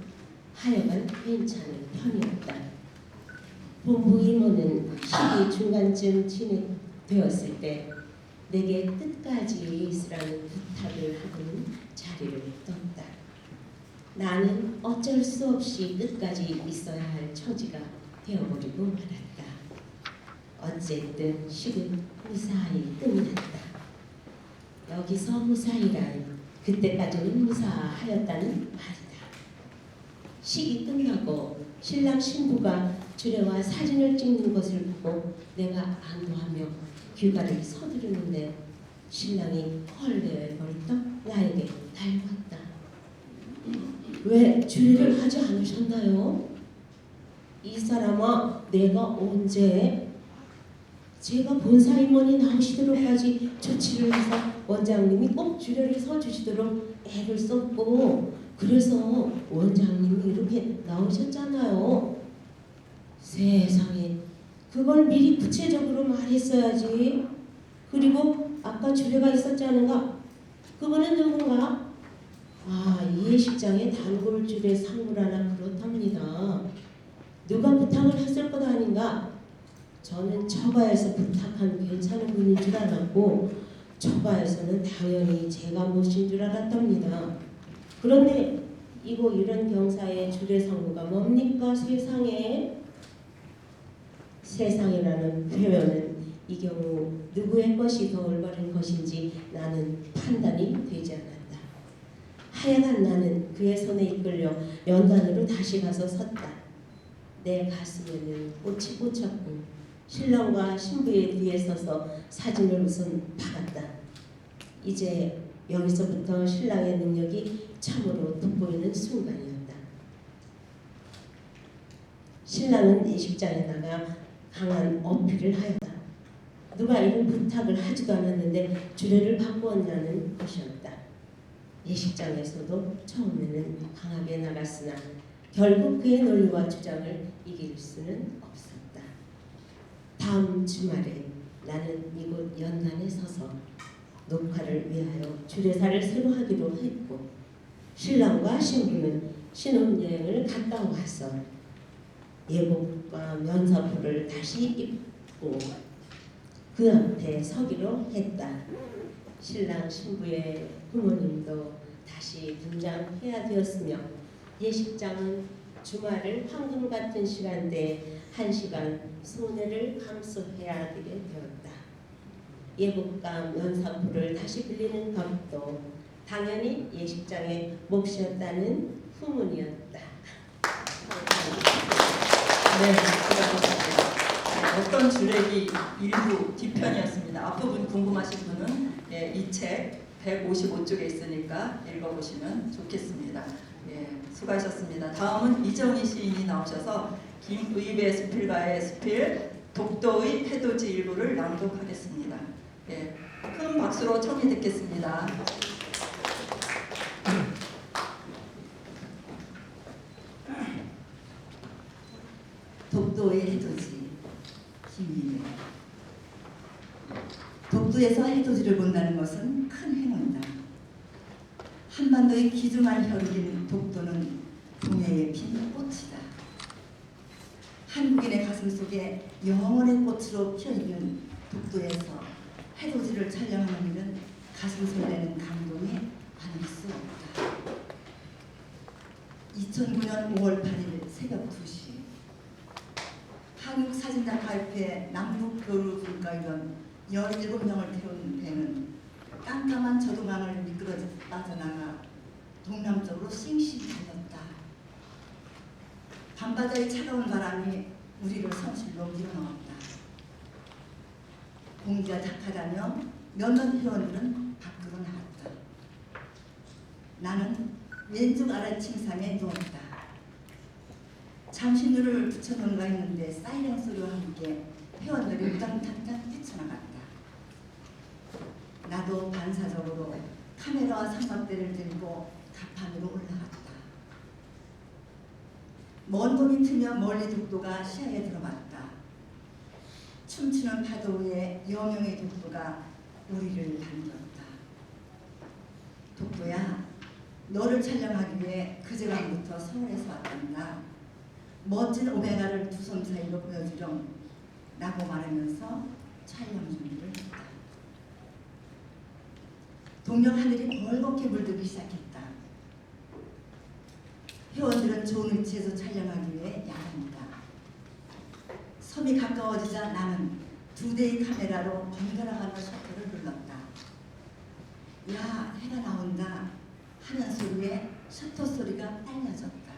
하여간 괜찮은 편이었다. 본부 임원은 시기 중간쯤 진행되었을 때 내게 끝까지 있으라는 부탁을 하고는 자리를 떴다. 나는 어쩔 수 없이 끝까지 있어야 할 처지가 되어버리고 말았다. 어쨌든 식은 무사히 끝났다. 여기서 무사히란 그때까지는 무사하였다는 말이다. 식이 끝나고 신랑 신부가 주례와 사진을 찍는 것을 보고 내가 안도하며 귀가를 서두르는데 신랑이 헐레 벌떡 나에게 달려왔다. 왜 주례를 하지 않으셨나요? 이 사람아, 내가 언제 제가 본사 임원이 나오시도록까지 조치를 해서 원장님이 꼭 주례를 서주시도록 애를 썼고 그래서 원장님이 이렇게 나오셨잖아요. 세상에 그걸 미리 구체적으로 말했어야지. 그리고 아까 주례가 있었지 않은가? 그분은 누군가? 이 예식장에 단골 주례 상무라나 그렇답니다. 누가 부탁을 했을 것 아닌가? 저는 처가에서 부탁한 괜찮은 분인 줄 알았고 처가에서는 당연히 제가 모신 줄 알았답니다. 그런데 이런 경사의 주례 상무가 뭡니까 세상에? 세상이라는 표현은 이 경우 누구의 것이 더 올바른 것인지 나는 판단이 되지 않았다. 하여간 나는 그의 손에 이끌려 연단으로 다시 가서 섰다. 내 가슴에는 꽃이 꽂혔고 신랑과 신부의 뒤에 서서 사진을 우선 박았다. 이제 여기서부터 신랑의 능력이 참으로 돋보이는 순간이었다. 신랑은 예식장에 나가 강한 어필을 하였다. 누가 이런 부탁을 하지도 않았는데 주례를 바꾸었냐는 것이었다. 예식장에서도 처음에는 강하게 나갔으나 결국 그의 논리와 주장을 이길 수는 없었다. 다음 주말에 나는 이곳 연단에 서서 녹화를 위하여 주례사를 새로 하기로 했고 신랑과 신부는 신혼여행을 갔다 와서 예복과 면사포를 다시 입고 그 앞에 서기로 했다. 신랑 신부의 부모님도 다시 등장해야 되었으며 예식장은 주말을 황금 같은 시간대에 1시간 소내를 감수해야 되게 되었다. 예복과 면사포를 다시 빌리는 값도 당연히 예식장의 몫이었다는 후문이었다. 네, 수고하셨습니다. 어떤 주례기 일부 뒤편이었습니다. 앞부분 궁금하신 분은 이 책 155쪽에 있으니까 읽어보시면 좋겠습니다. 수고하셨습니다. 다음은 이정희 시인이 나오셔서 김의배 수필가의 수필 독도의 해돋이 일부를 낭독하겠습니다. 큰 박수로 청해 듣겠습니다. 독도의 해돋이 김의배. 독도에서 해돋이를 본다는 것은 큰 행운이다. 한반도의 기중한 혈육인 독도는 동해에 핀 꽃이다. 한국인의 가슴 속에 영원의 꽃으로 피어있는 독도에서 해돋이를 촬영하는 일은 가슴 설레는 감동이 아닐 수 없다. 2009년 5월 8일 새벽 2시 한국사진작가협회 남북교류 불가이던 17명을 태운 배는 깜깜한 저동강을 미끄러 빠져나가 동남쪽으로 싱싱 달렸다. 밤바다의 차가운 바람이 우리를 선실로 밀어넣었다. 공기가 탁하다며 몇몇 회원들은 밖으로 나갔다. 나는 왼쪽 아래 침상에 누웠다. 잠시 눈을 붙여놓은가 했는데 사이렌 소리와 함께 회원들이 우당탕탕 뛰쳐나갔다. 나도 반사적으로 카메라와 삼각대를 들고 갑판으로 올라갔다. 먼 봄이 트며 멀리 독도가 시야에 들어왔다. 춤추는 파도 위에 여명의 독도가 우리를 반겼다. 독도야, 너를 촬영하기 위해 그제밤부터 서울에서 왔단다. 멋진 오메가를 두 손 사이로 보여주렴 라고 말하면서 촬영 준비를 했다. 동력 하늘이 벌겋게 물들기 시작했다. 회원들은 좋은 위치에서 촬영하기 위해 야간이다. 섬이 가까워지자 나는 2대의 카메라로 번갈아가며 셔터를 눌렀다. 야, 해가 나온다 하는 소리에 셔터 소리가 딸려졌다.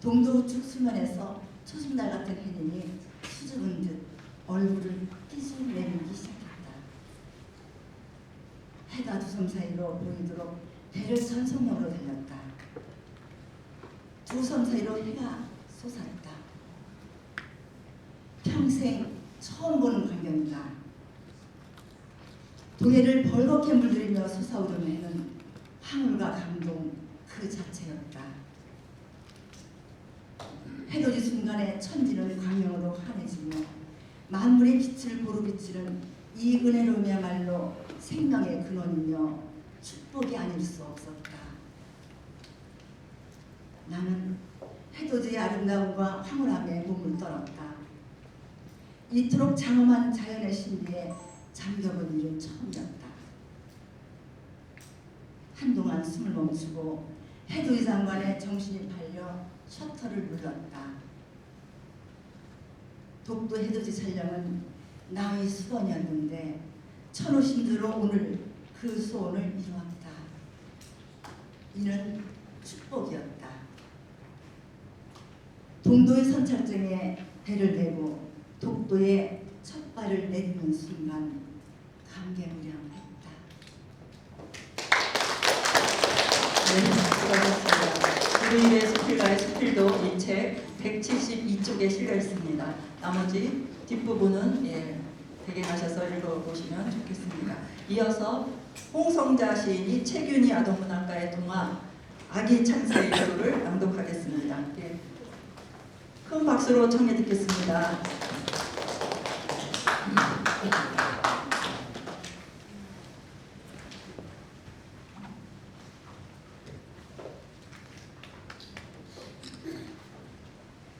동도 우측 수면에서 초승달 같은 해님이 수줍은 듯 얼굴을 띠술 내밀기 시작했다. 해가 두 섬 사이로 보이도록 배를 전속력으로 달렸다. 두 섬 사이로 해가 솟았다. 평생 처음 보는 광경이다. 동해를 벌겋게 물들이며 솟아오르는 해는 황홀과 감동 그 자체였다. 해돋이 순간에 천지는 광명으로 환해지며 만물의 빛을 고루 비치는 이 은혜로움이야말로 생명의 근원이며 축복이 아닐 수 없었다. 나는 해돋이의 아름다움과 황홀함에 몸을 떨었다. 이토록 장엄한 자연의 신비에 잠겨본 일은 처음이었다. 한동안 숨을 멈추고 해돋이 장관에 정신이 팔려 셔터를 눌렀다. 독도 해돋이 촬영은 나의 수건이었는데 천호신주로 오늘 그 소원을 이루었다. 이는 축복이었다. 동도의 선착장에 배를 대고 독도에 첫 발을 내딛는 순간 감개무량했다. 네, 수고하셨습니다. 일요일의 수필가의 수필도 이 책 172쪽에 실려 있습니다. 나머지 뒷부분은 대개하셔서 읽어보시면 좋겠습니다. 이어서 홍성자 시인이 최균희 아동문학가의 동화 아기 창세의 기도를 낭독하겠습니다. 큰 박수로 청해 듣겠습니다.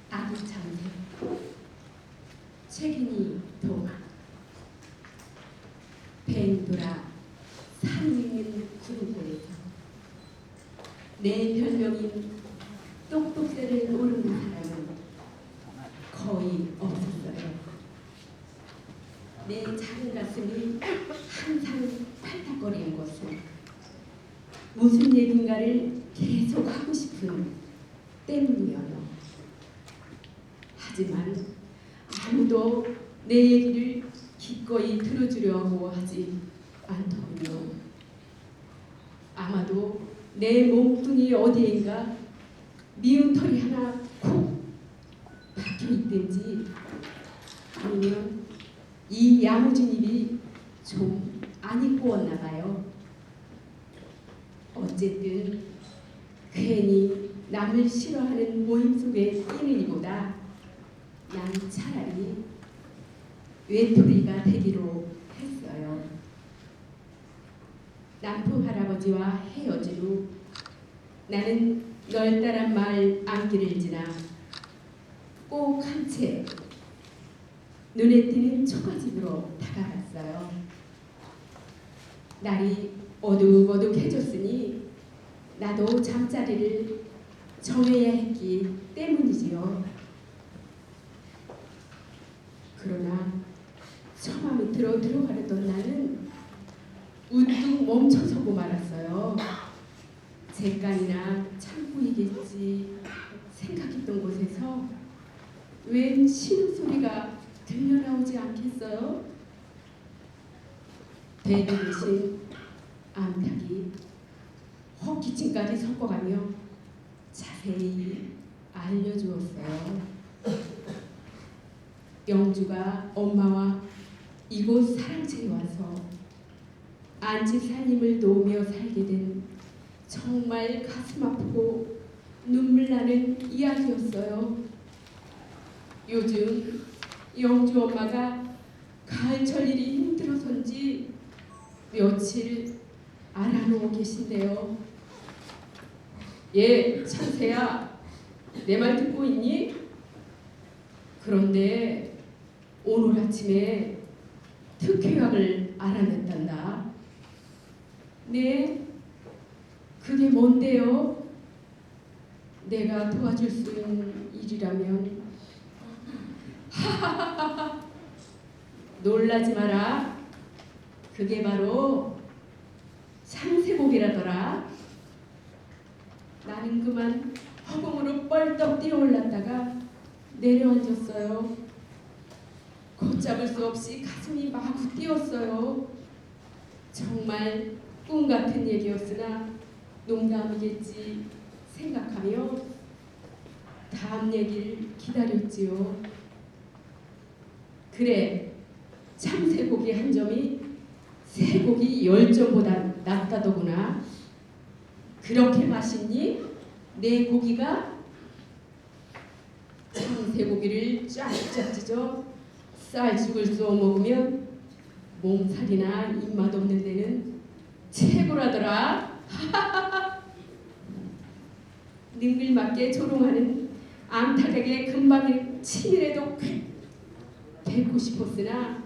아기 창세 최균희 동화. 뱅돌아 산 있는 구름골에서 내 별명인 똑똑새를 모르는 사람은 거의 없었어요. 내 작은 가슴이 항상 팔딱거리는 것은 무슨 얘긴가를 계속 하고 싶은 때문이어요. 하지만 아무도 내 얘기를 기꺼이 들어주려고 하지 않더군요. 아마도 내 몸뚱이 어디인가 미운 털이 하나 콕 박혀있든지 아니면 이 야무진 입이 좀 안 입고 왔나 봐요. 어쨌든 괜히 남을 싫어하는 모임 속에 끼는 이보다 난 차라리 외톨이가 되기로 했어요. 남풍 할아버지와 헤어진 후 나는 널따란 마을 안길을 지나 꼭 한 채 눈에 띄는 초가집으로 다가갔어요. 날이 어둑어둑해졌으니 나도 잠자리를 정해야 했기 때문이지요. 그러나 처마 밑으로 들어가려던 나는 우뚝 멈춰서고 말았어요. 객간이나 창고이겠지 생각했던 곳에서 웬 신음소리가 들려나오지 않겠어요? 대대신 암탉이 헛기침까지 섞어가며 자세히 알려주었어요. 영주가 엄마와 이곳 사랑채에 와서 안치사님을 도우며 살게 된 정말 가슴 아프고 눈물 나는 이야기였어요. 요즘 영주 엄마가 가을철 일이 힘들어서인지 며칠 알아놓고 계신데요. 예, 창세야, 내 말 듣고 있니? 그런데 오늘 아침에 특효약을 알아냈단다. 네, 그게 뭔데요? 내가 도와줄 수 있는 일이라면. 하하하하, 놀라지 마라. 그게 바로 상세복이라더라. 나는 그만 허공으로 뻘떡 뛰어올랐다가 내려앉았어요. 걷잡을 수 없이 가슴이 마구 뛰었어요. 정말 꿈 같은 얘기였으나 농담이겠지 생각하며 다음 얘기를 기다렸지요. 그래, 참새고기 한 점이 새고기 10점보다 낫다더구나. 그렇게 맛있니? 내 고기가? 참새고기를 쫙쫙 찢어 쌀죽을 쏘 먹으면 몸살이나 입맛 없는 데는 최고라더라. 능글맞게 조롱하는 암탉에게 금방 치밀해도 뱉고 싶었으나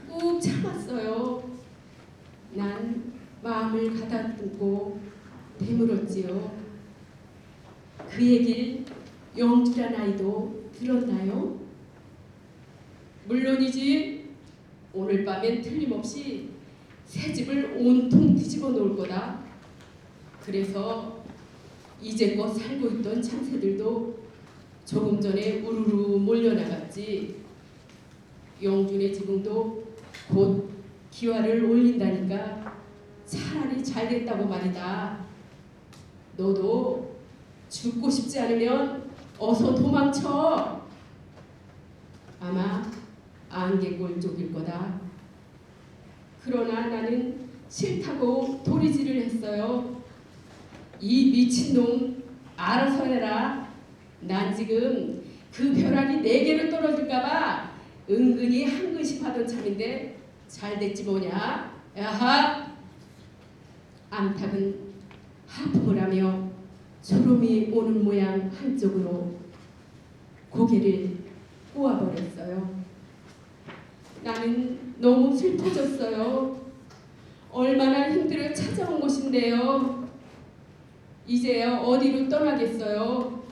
꾹 참았어요. 난 마음을 가다듬고 되물었지요. 그 얘길 영주란 아이도 들었나요? 물론이지. 오늘 밤엔 틀림없이 새 집을 온통 뒤집어 놓을 거다. 그래서 이제껏 살고 있던 참새들도 조금 전에 우르르 몰려나갔지. 영준의 지붕도 곧 기와를 올린다니까 차라리 잘 됐다고 말이다. 너도 죽고 싶지 않으면 어서 도망쳐. 아마 안개골 쪽일 거다. 그러나 나는 싫다고 도리지를 했어요. 이 미친놈 알아서 해라. 난 지금 그 벼락이 4개로 떨어질까봐 은근히 한근심하던 참인데 잘 됐지 뭐냐. 야하. 암탉은 하품을 하며 졸음이 오는 모양 한쪽으로 고개를 꼬아버렸어요. 나는 너무 슬퍼졌어요. 얼마나 힘들어 찾아온 곳인데요. 이제야 어디로 떠나겠어요.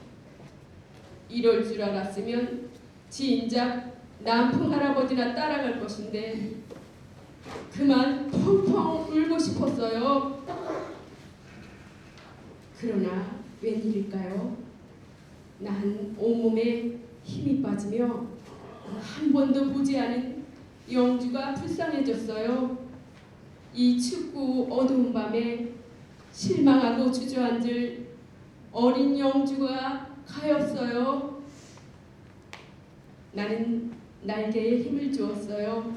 이럴 줄 알았으면 진작 남풍 할아버지나 따라갈 것인데 그만 펑펑 울고 싶었어요. 그러나 웬일일까요? 난 온몸에 힘이 빠지며 한 번도 보지 않은 영주가 불쌍해졌어요. 이 춥고 어두운 밤에 실망하고 주저앉을 어린 영주가 가엾어요. 나는 날개에 힘을 주었어요.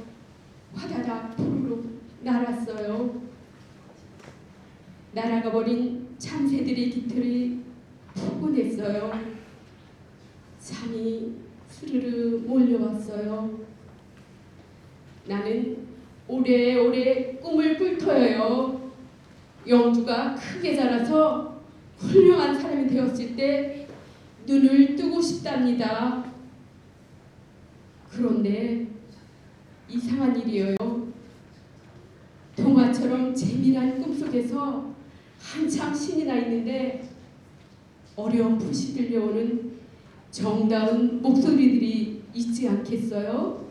화다닥 푸르륵 날았어요. 날아가 버린 참새들의 깃털이 푸근했어요. 잠이 스르르 몰려왔어요. 나는 오래오래 꿈을 꿀터여요. 영주가 크게 자라서 훌륭한 사람이 되었을 때 눈을 뜨고 싶답니다. 그런데 이상한 일이에요. 동화처럼 재미난 꿈속에서 한참 신이 나 있는데 어렴풋이 들려오는 정다운 목소리들이 있지 않겠어요?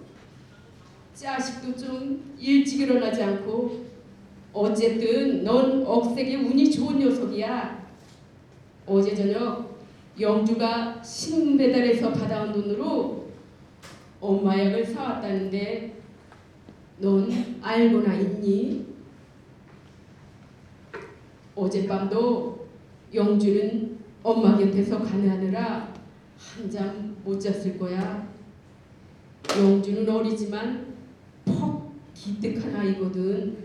자식도 좀 일찍 일어나지 않고 어쨌든 넌 억세게 운이 좋은 녀석이야. 어제 저녁 영주가 신문 배달에서 받아온 돈으로 엄마 약을 사왔다는데 넌 알고나 있니? 어젯밤도 영주는 엄마 곁에서 가느하느라 한잠 못 잤을 거야. 영주는 어리지만 퍽 기특한 아이거든.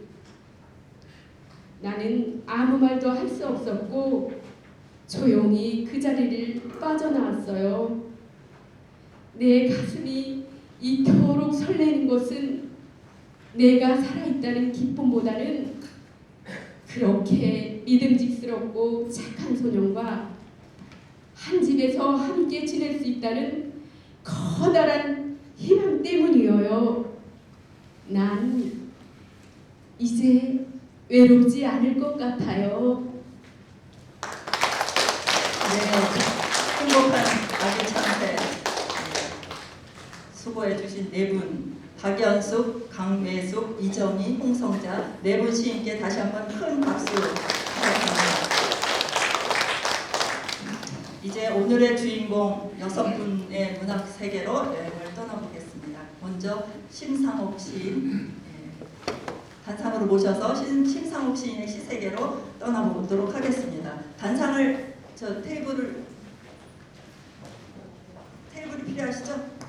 나는 아무 말도 할 수 없었고 조용히 그 자리를 빠져나왔어요. 내 가슴이 이토록 설레는 것은 내가 살아있다는 기쁨보다는 그렇게 믿음직스럽고 착한 소년과 한 집에서 함께 지낼 수 있다는 커다란 희망 때문이에요. 난 이제 외롭지 않을 것 같아요. 네, 행복한 아기 참새 수고해 주신 4분 박연숙, 강매숙, 이정희, 홍성자 4분 시인께 다시 한번 큰 박수 부탁드립니다. 이제 오늘의 주인공 6분의 문학 세계로 여행을 떠나보겠습니다. 먼저 심상옥 시인, 단상으로 모셔서 심상옥 시인의 시세계로 떠나보도록 하겠습니다. 단상을 테이블이 필요하시죠?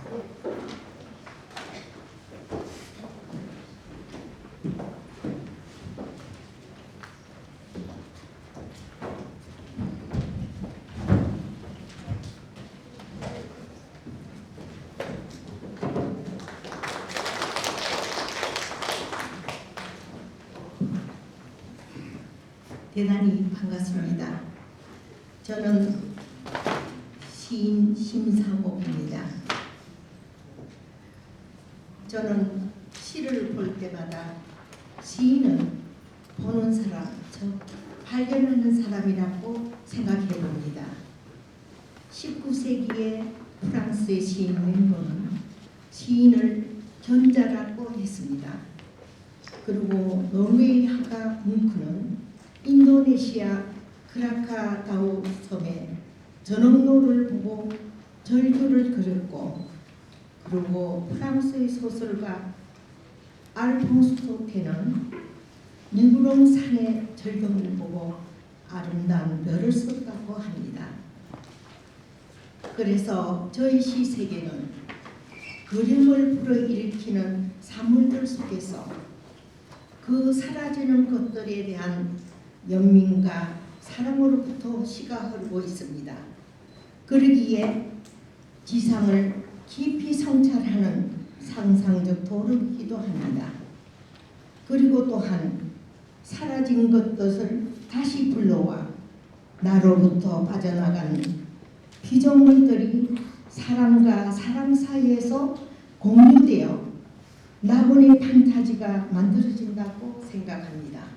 대단히 반갑습니다. 저는 시인 심상옥입니다. 저는 시를 볼 때마다 시인은 보는 사람, 즉 발견하는 사람이라고 생각해 봅니다. 19세기에 프랑스의 시인 맹로는 시인을 견자라고 했습니다. 그리고 노르웨이 화가 뭉크는 인도네시아 크라카다우 섬에 전억로를 보고 절규를 그렸고, 그리고 프랑스의 소설가 알퐁스토테는 닝구롱 산의 절경을 보고 아름다운 별을 썼다고 합니다. 그래서 저희 시 세계는 그림을 불어일으키는 사물들 속에서 그 사라지는 것들에 대한 연민과 사랑으로부터 시가 흐르고 있습니다. 그러기에 지상을 깊이 성찰하는 상상적 도르기도 합니다. 그리고 또한 사라진 것들을 다시 불러와 나로부터 빠져나간 피조물들이 사람과 사람 사이에서 공유되어 나만의 판타지가 만들어진다고 생각합니다.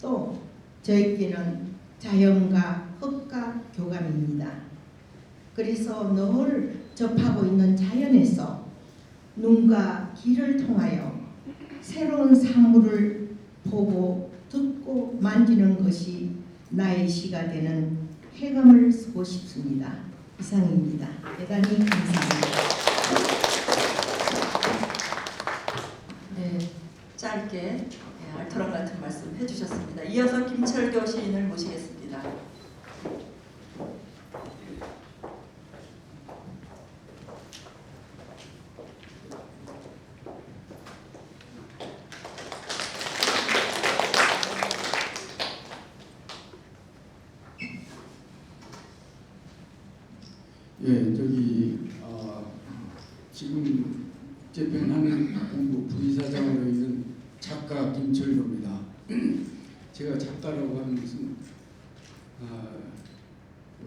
또 저에게는 자연과 흙과 교감입니다. 그래서 늘 접하고 있는 자연에서 눈과 귀를 통하여 새로운 사물을 보고 듣고 만지는 것이 나의 시가 되는 쾌감을 쓰고 싶습니다. 이상입니다. 대단히 감사합니다. 네, 짧게 알토란 같은 말씀 해주셨습니다. 이어서 김철교 시인을 모시겠습니다. 예, 지금 재편하는 본부 부이사장으로 있는 작가 김철교입니다. 제가 작가라고 하는 것은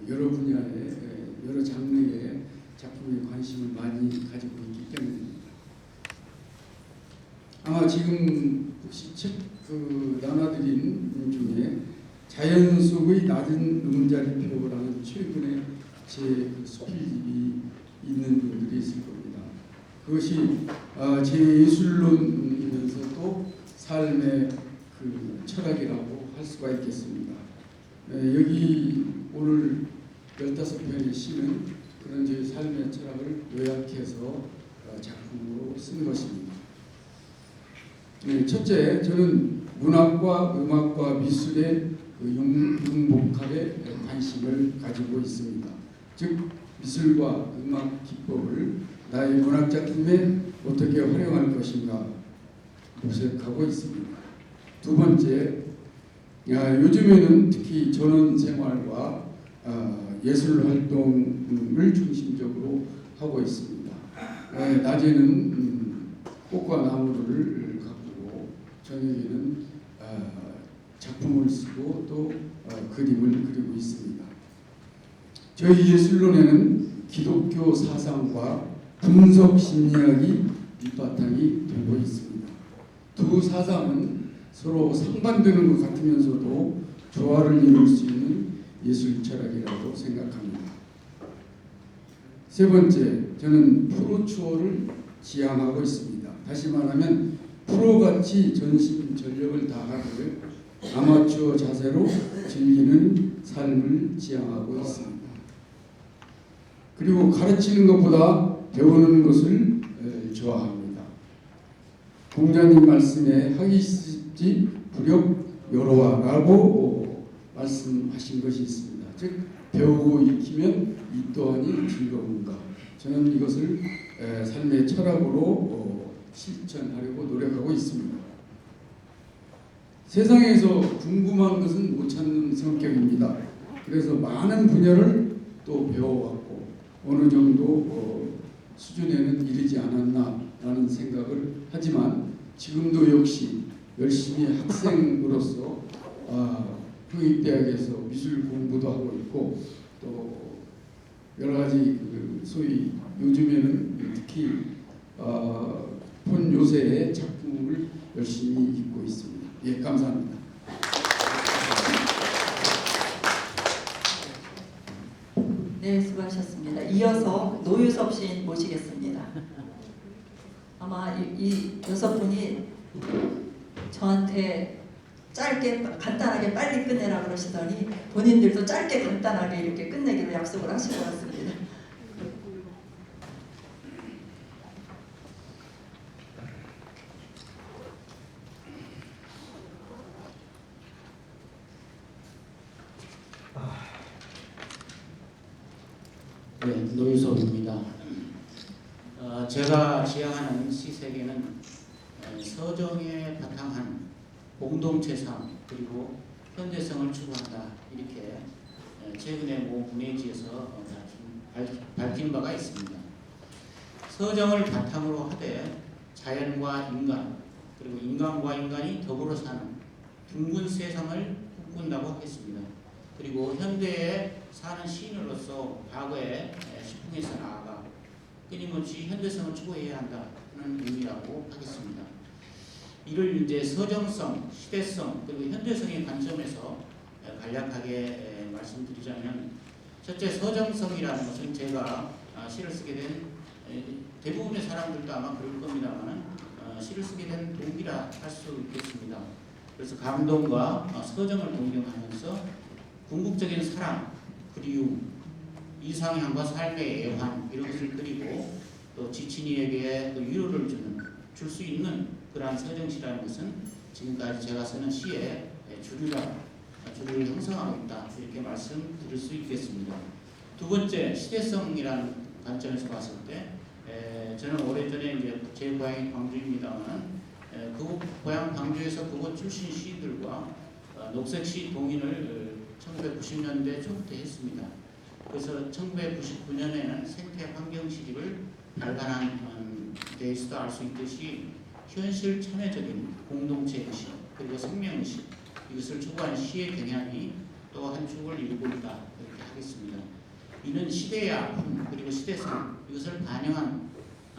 여러 분야의 여러 장르의 작품에 관심을 많이 가지고 있기 때문입니다. 아마 지금 혹시 책 나눠드린 중에 자연 속의 낮은 음자리표라는 최근에 제 수필집이 있는 분들이 있을 겁니다. 그것이 제 예술론이면서도 삶의 철학이라고 할 수가 있겠습니다. 여기 오늘 15편의 시는 그런 제 삶의 철학을 요약해서 작품으로 쓴 것입니다. 첫째, 저는 문학과 음악과 미술의 융복합에 관심을 가지고 있습니다. 즉 미술과 음악 기법을 나의 문학 작품에 어떻게 활용할 것인가 모색하고 있습니다. 두 번째, 요즘에는 특히 전원 생활과 예술 활동을 중심적으로 하고 있습니다. 낮에는 꽃과 나무를 가꾸고 저녁에는 작품을 쓰고 또 그림을 그리고 있습니다. 저희 예술론에는 기독교 사상과 분석 심리학이 밑바탕이 되고 있습니다. 두 사상은 서로 상반되는 것 같으면서도 조화를 이룰 수 있는 예술 철학이라고 생각합니다. 세 번째, 저는 프로추어를 지향하고 있습니다. 다시 말하면 프로같이 전심전력을 다하되 아마추어 자세로 즐기는 삶을 지향하고 있습니다. 그리고 가르치는 것보다 배우는 것을 좋아합니다. 공자님 말씀에 하기 쉽지 부력 여로와라고 말씀하신 것이 있습니다. 즉 배우고 익히면 이 또한이 즐거운가. 저는 이것을 삶의 철학으로 실천하려고 노력하고 있습니다. 세상에서 궁금한 것은 못 찾는 성격입니다. 그래서 많은 분야를 또 배워왔고 어느 정도 수준에는 이르지 않았나라는 생각을 하지만 지금도 역시 열심히 학생으로서 흥익대학에서 미술 공부도 하고 있고 또 여러 가지 소위 요즘에는 특히 폰 요새의 작품을 열심히 읽고 있습니다. 예, 감사합니다. 네, 수고하셨습니다. 이어서 노유섭 시인 모시겠습니다. 아마 이 6분이 저한테 짧게 간단하게 빨리 끝내라 그러시더니 본인들도 짧게 간단하게 이렇게 끝내기로 약속을 하신 것 같습니다. 네, 노유섭입니다. 제가 지향하는 시세계는 서정에 바탕한 공동체상 그리고 현대성을 추구한다. 이렇게 최근에 모 문예지에서 밝힌 바가 있습니다. 서정을 바탕으로 하되 자연과 인간 그리고 인간과 인간이 더불어 사는 둥근 세상을 꿈꾼다고 하겠습니다. 그리고 현대에 사는 시인으로서 과거의 시풍에서 나아가 끊임없이 현대성을 추구해야 한다는 의미라고 하겠습니다. 이를 이제 서정성, 시대성 그리고 현대성의 관점에서 간략하게 말씀드리자면, 첫째 서정성이라는 것은 제가 시를 쓰게 된 대부분의 사람들도 아마 그럴 겁니다만 시를 쓰게 된 동기라 할 수 있겠습니다. 그래서 감동과 서정을 동경하면서 궁극적인 사랑, 그리움, 이상향과 삶의 애환 이런 것을 그리고 또 지친 이에게 위로를 줄 수 있는 그러한 서정시라는 것은 지금까지 제가 쓰는 시의 주류를 형성하고 있다, 이렇게 말씀드릴 수 있겠습니다. 두 번째, 시대성이라는 관점에서 봤을 때 저는 오래전에 이제 제 고향이 광주입니다만 그 고향 광주에서 그곳 출신 시인들과 녹색시 동인을 1990년대 초부터 했습니다. 그래서 1999년에는 생태 환경 시집을 발간한 데에서도 알 수 있듯이 현실 참여적인 공동체 의식 그리고 생명 의식, 이것을 추구하는 시의 경향이 또 한 축을 이루고 있다, 이렇게 하겠습니다. 이는 시대의 아픔 그리고 시대성, 이것을 반영한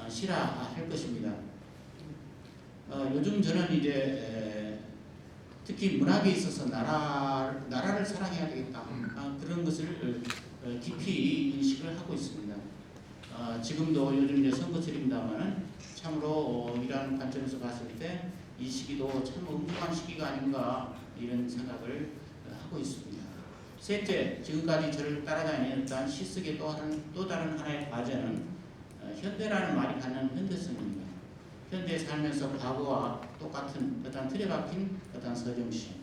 시라 할 것입니다. 요즘 저는 이제 특히 문학에 있어서 나라를 사랑해야 되겠다, 그런 것을 깊이 인식을 하고 있습니다. 지금도 요즘 이제 선거철입니다만은 참으로 이러한 관점에서 봤을 때 이 시기도 참 엄중한 시기가 아닌가, 이런 생각을 하고 있습니다. 셋째, 지금까지 저를 따라다녔던 시쓰기의 또 다른 하나의 과제는 현대라는 말이 갖는 현대성입니다. 현대에 살면서 과거와 똑같은 어떤 틀에 박힌 어떤 서정시,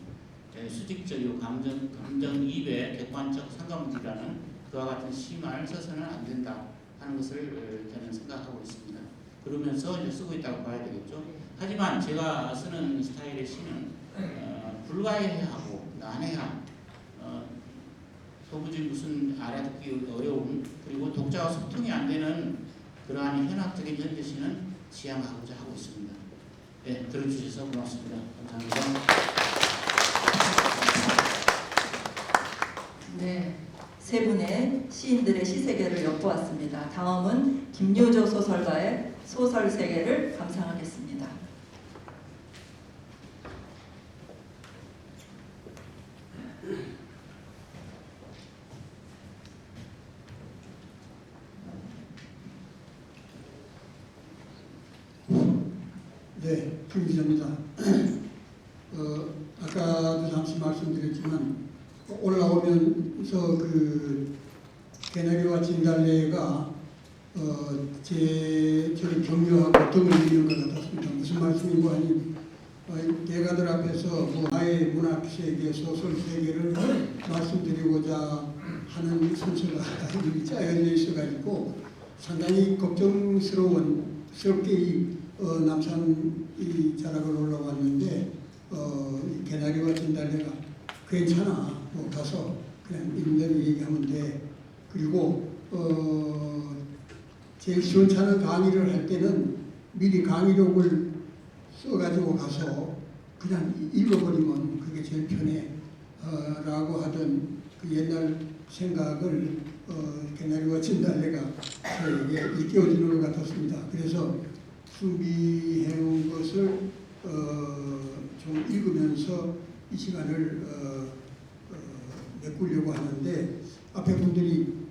수직적이고 감정이입의 객관적 상관문이라는 그와 같은 시만을 써서는 안 된다 하는 것을 저는 생각하고 있습니다. 그러면서 이제 쓰고 있다고 봐야 되겠죠. 하지만 제가 쓰는 스타일의 시는 불가해하고 난해한, 도무지 무슨 알아듣기 어려운, 그리고 독자와 소통이 안 되는 그러한 현학적인 현대시는 지향하고자 하고 있습니다. 네, 들어주셔서 고맙습니다. 감사합니다. 네, 세 분의 시인들의 시세계를 엿보았습니다. 다음은 김유조 소설가의 소설 세계를 감상하겠습니다. 네, 김기자입니다. 아까도 잠시 말씀드렸지만 올라오면서 개나리와 진달래가 저를 격려하고 덤을 이루는 것 같았습니다. 무슨 말씀인고 하니 대가들 앞에서 나의 문학 세계, 소설 세계를 말씀드리고자 하는 순서가 짜여져 있어가지고 상당히 걱정스럽게 이 남산 이 자락을 올라왔는데 이 개나리와 진달래가 괜찮아, 뭐 가서 그냥 이름대로 얘기하면 돼. 그리고 제일 시원찮은 강의를 할 때는 미리 강의록을 써가지고 가서 그냥 읽어버리면 그게 제일 편해 라고 하던 그 옛날 생각을 개나리와 진달래가 저에게 일깨워주는 것 같았습니다. 그래서 준비해온 것을 좀 읽으면서 이 시간을 메꾸려고 하는데 앞에 분들이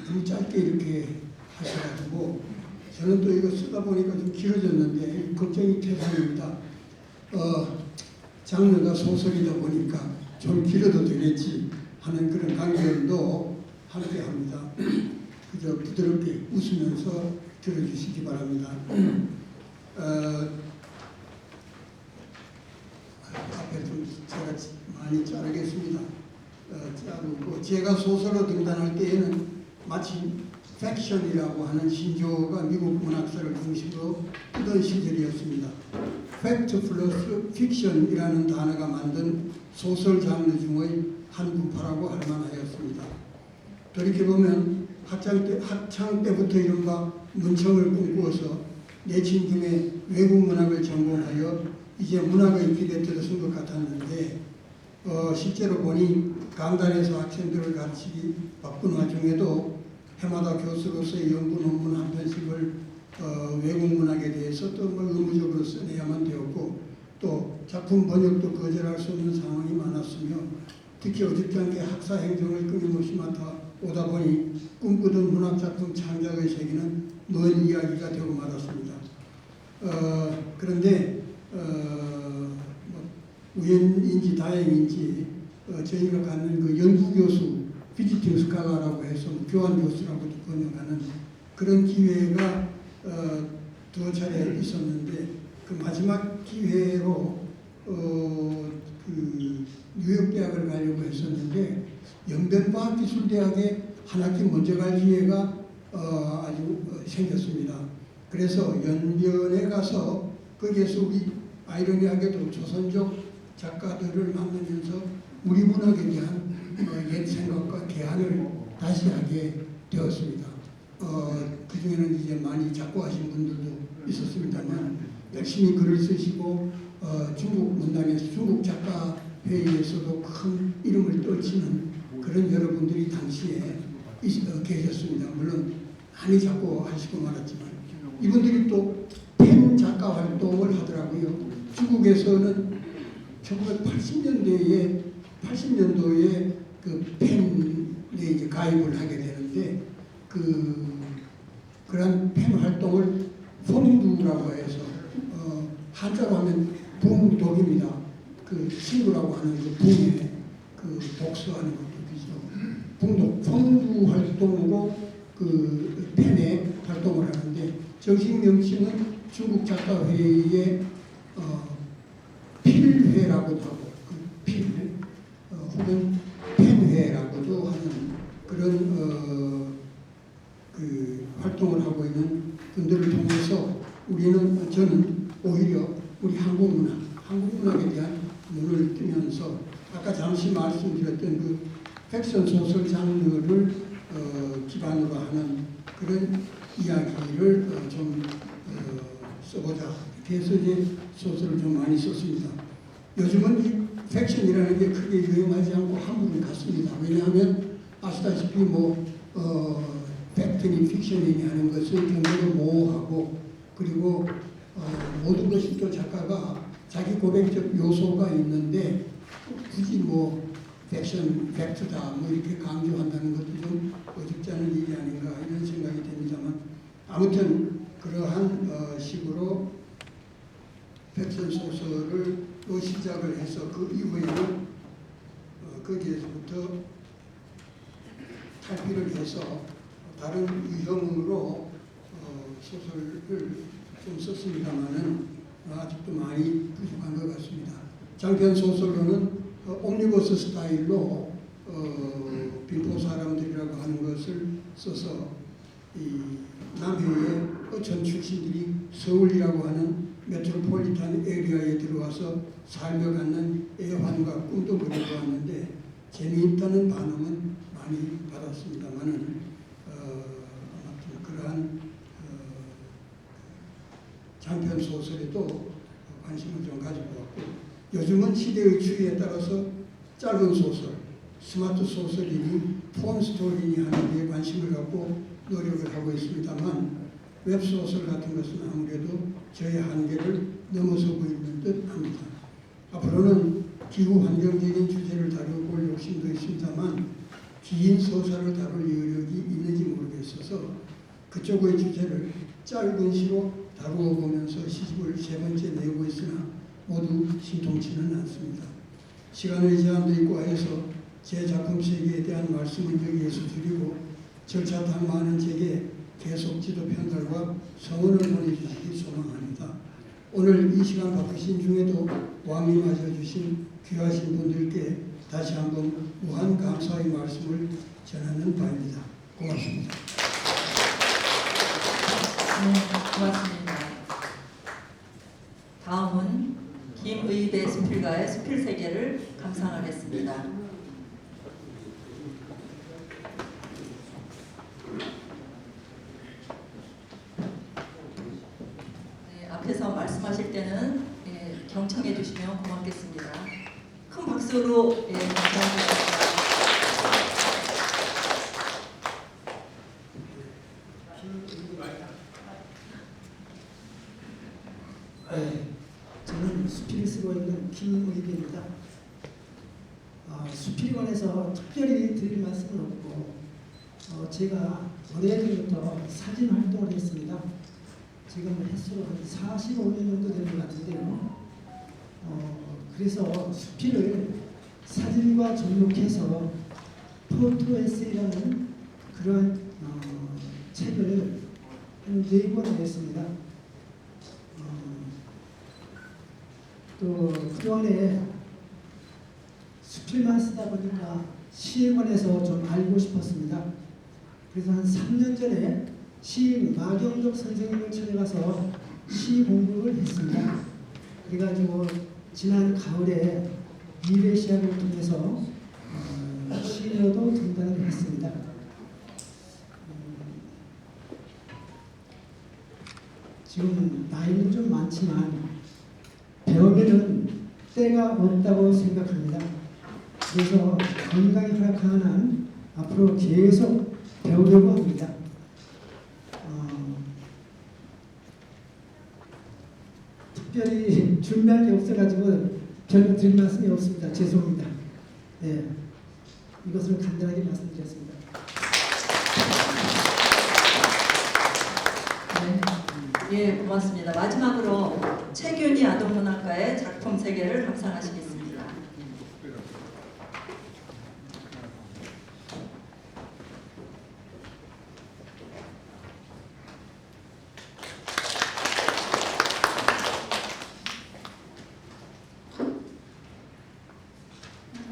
너무 짧게 이렇게 하셔가지고 저는 또 이거 쓰다 보니까 좀 길어졌는데 걱정이 태산입니다. 장르가 소설이다 보니까 좀 길어도 되겠지 하는 그런 강견도 함께 합니다. 그저 부드럽게 웃으면서 들어주시기 바랍니다. 앞에 좀 제가 많이 자르겠습니다. 자르고 제가 소설로 등단할 때에는 마치 팩션이라고 하는 신조어가 미국 문학사를 중심으로 뜨던 시절이었습니다. 팩트 플러스 픽션이라는 단어가 만든 소설 장르 중의 한 분파라고 할 만하였습니다. 돌이켜보면 학창 때부터 이른바 문청을 꿈꾸어서 내친 김에 외국 문학을 전공하여 이제 문학의 길에 들어선 것 같았는데 실제로 보니 강단에서 학생들을 가르치기 바쁜 와중에도 해마다 교수로서의 연구 논문 한 편씩을 외국 문학에 대해서 또 의무적으로 써내야만 되었고 또 작품 번역도 거절할 수 없는 상황이 많았으며 특히 어줍지 않게 학사 행정을 끊임없이 맡아오다 보니 꿈꾸던 문학작품 창작의 세계는 먼 이야기가 되고 말았습니다. 그런데 우연인지 다행인지 저희가 갖는 그 연구교수 비지팅 스칼라라고 해서 교환교수라고도 번역하는 그런 기회가 두어 차례 있었는데 그 마지막 기회로 그 뉴욕 대학을 가려고 했었는데 연변과학기술대학에 한 학기 먼저 갈 기회가 아주 생겼습니다. 그래서 연변에 가서 거기에서 우리 아이러니하게도 조선족 작가들을 만나면서 우리 문학에 대한 옛 생각과 개안을 다시 하게 되었습니다. 그 중에는 이제 많이 작고하신 분들도 있었습니다만 열심히 글을 쓰시고 중국 문단에서 중국 작가 회의에서도 큰 이름을 떨치는 그런 여러분들이 당시에 계셨습니다. 물론 많이 작고하시고 말았지만 이분들이 또 펜 작가 활동을 하더라고요. 중국에서는 1980년도에 그 펜에 이제 가입을 하게 되는데 그런 펜 활동을 퐁두라고 해서 한자로 하면 붕독입니다. 그 친구라고 하는 그 붕에 그 독서하는 것도 그죠. 붕독 퐁두 활동으로 그 펜에 활동을 하는데 정식 명칭은 중국 작가회의의 필회라고도 하고 필 혹은 펜회라고도 하는 그런 그 활동을 하고 있는 분들을 통해서 저는 오히려 우리 한국 문학에 대한 눈을 뜨면서 아까 잠시 말씀드렸던 그 팩션 소설 장르를 기반으로 하는 그런 이야기를 좀 써보자. 그래서 이제 소설을 좀 많이 썼습니다. 요즘은 이 팩션이라는 게 크게 유행하지 않고 한국은 갔습니다. 왜냐하면 아시다시피 팩트니 픽션이니 하는 것을 굉장히 모호하고 그리고 모든 것이 또 작가가 자기 고백적 요소가 있는데 굳이 팩션, 팩트다 이렇게 강조한다는 것도 좀 어줍지 않은 일이 아닌가 이런 생각이 됩니다만 아무튼 그러한 식으로 팩션 소설을 또 시작을 해서 그 이후에는 거기에서부터 탈피를 해서 다른 유형으로 소설을 좀 썼습니다만은 아직도 많이 부족한 것 같습니다. 장편 소설로는 옴니버스 스타일로 빈포 사람들이라고 하는 것을 써서 이 남해의 어촌 출신들이 서울이라고 하는 메트로폴리탄 에리아에 들어와서 삶을 갖는 애환과 꿈도 그려보았는데 재미있다는 반응은 많이 받았습니다만은 아무튼 그러한 장편 소설에도 관심을 좀 가지고 왔고 요즘은 시대의 추이에 따라서 짧은 소설, 스마트 소설이니 폰 스토리니 하는 데 관심을 갖고 노력을 하고 있습니다만 웹소설 같은 것은 아무래도 저의 한계를 넘어서고 있는 듯 합니다. 앞으로는 기후 환경적인 주제를 다뤄볼 욕심도 있습니다만 긴 소설을 다룰 여력이 있는지 모르겠어서 그쪽의 주제를 짧은 시로 다루어 보면서 시집을 3번째 내고 있으나 모두 신통치는 않습니다. 시간의 제한도 있고 해서 제 작품 세계에 대한 말씀은 여기에서 줄이고 절차 탐구하는 제게 계속 지도 편달과 성원을 보내주시기 소망합니다. 오늘 이 시간 바쁘신 중에도 왕이 맞아주신 귀하신 분들께 다시 한번 무한 감사의 말씀을 전하는 바입니다. 고맙습니다. 네, 고맙습니다. 다음은 김의배 수필가의 수필세계를 감상하겠습니다. 앞에서 말씀하실 때는 경청해 주시면 고맙겠습니다. 큰 박수로 감사합니다. 저는 수필을 쓰고 있는 김의배입니다. 수필에 관해서 특별히 드릴 말씀은 없고 제가 오래전부터 사진 활동을 했습니다. 지금 횟수로 한 45년 정도 되는 것 같은데요. 그래서 수필을 사진과 접목해서 포토 에세이라는 그런 책을 한 4권 냈습니다. 또 그동안에 수필만 쓰다 보니까 시에 관해서 좀 알고 싶었습니다. 그래서 한 3년 전에 시인 마경덕 선생님을 찾아가서 시 공부를 했습니다. 그래가지고 지난 가을에 미래 시합을 통해서 시인으로도 등단을 했습니다. 지금 나이는 좀 많지만 배우면은 때가 없다고 생각합니다. 그래서 건강이 허락하는 한 앞으로 계속 배우려고 합니다. 특별히 준비할 게 없어가지고 별로 드릴 말씀이 없습니다. 죄송합니다. 네, 이것을 간단하게 말씀드렸습니다. 예, 고맙습니다. 마지막으로 최균희 아동문학가의 작품 세계를 감상하시겠습니다.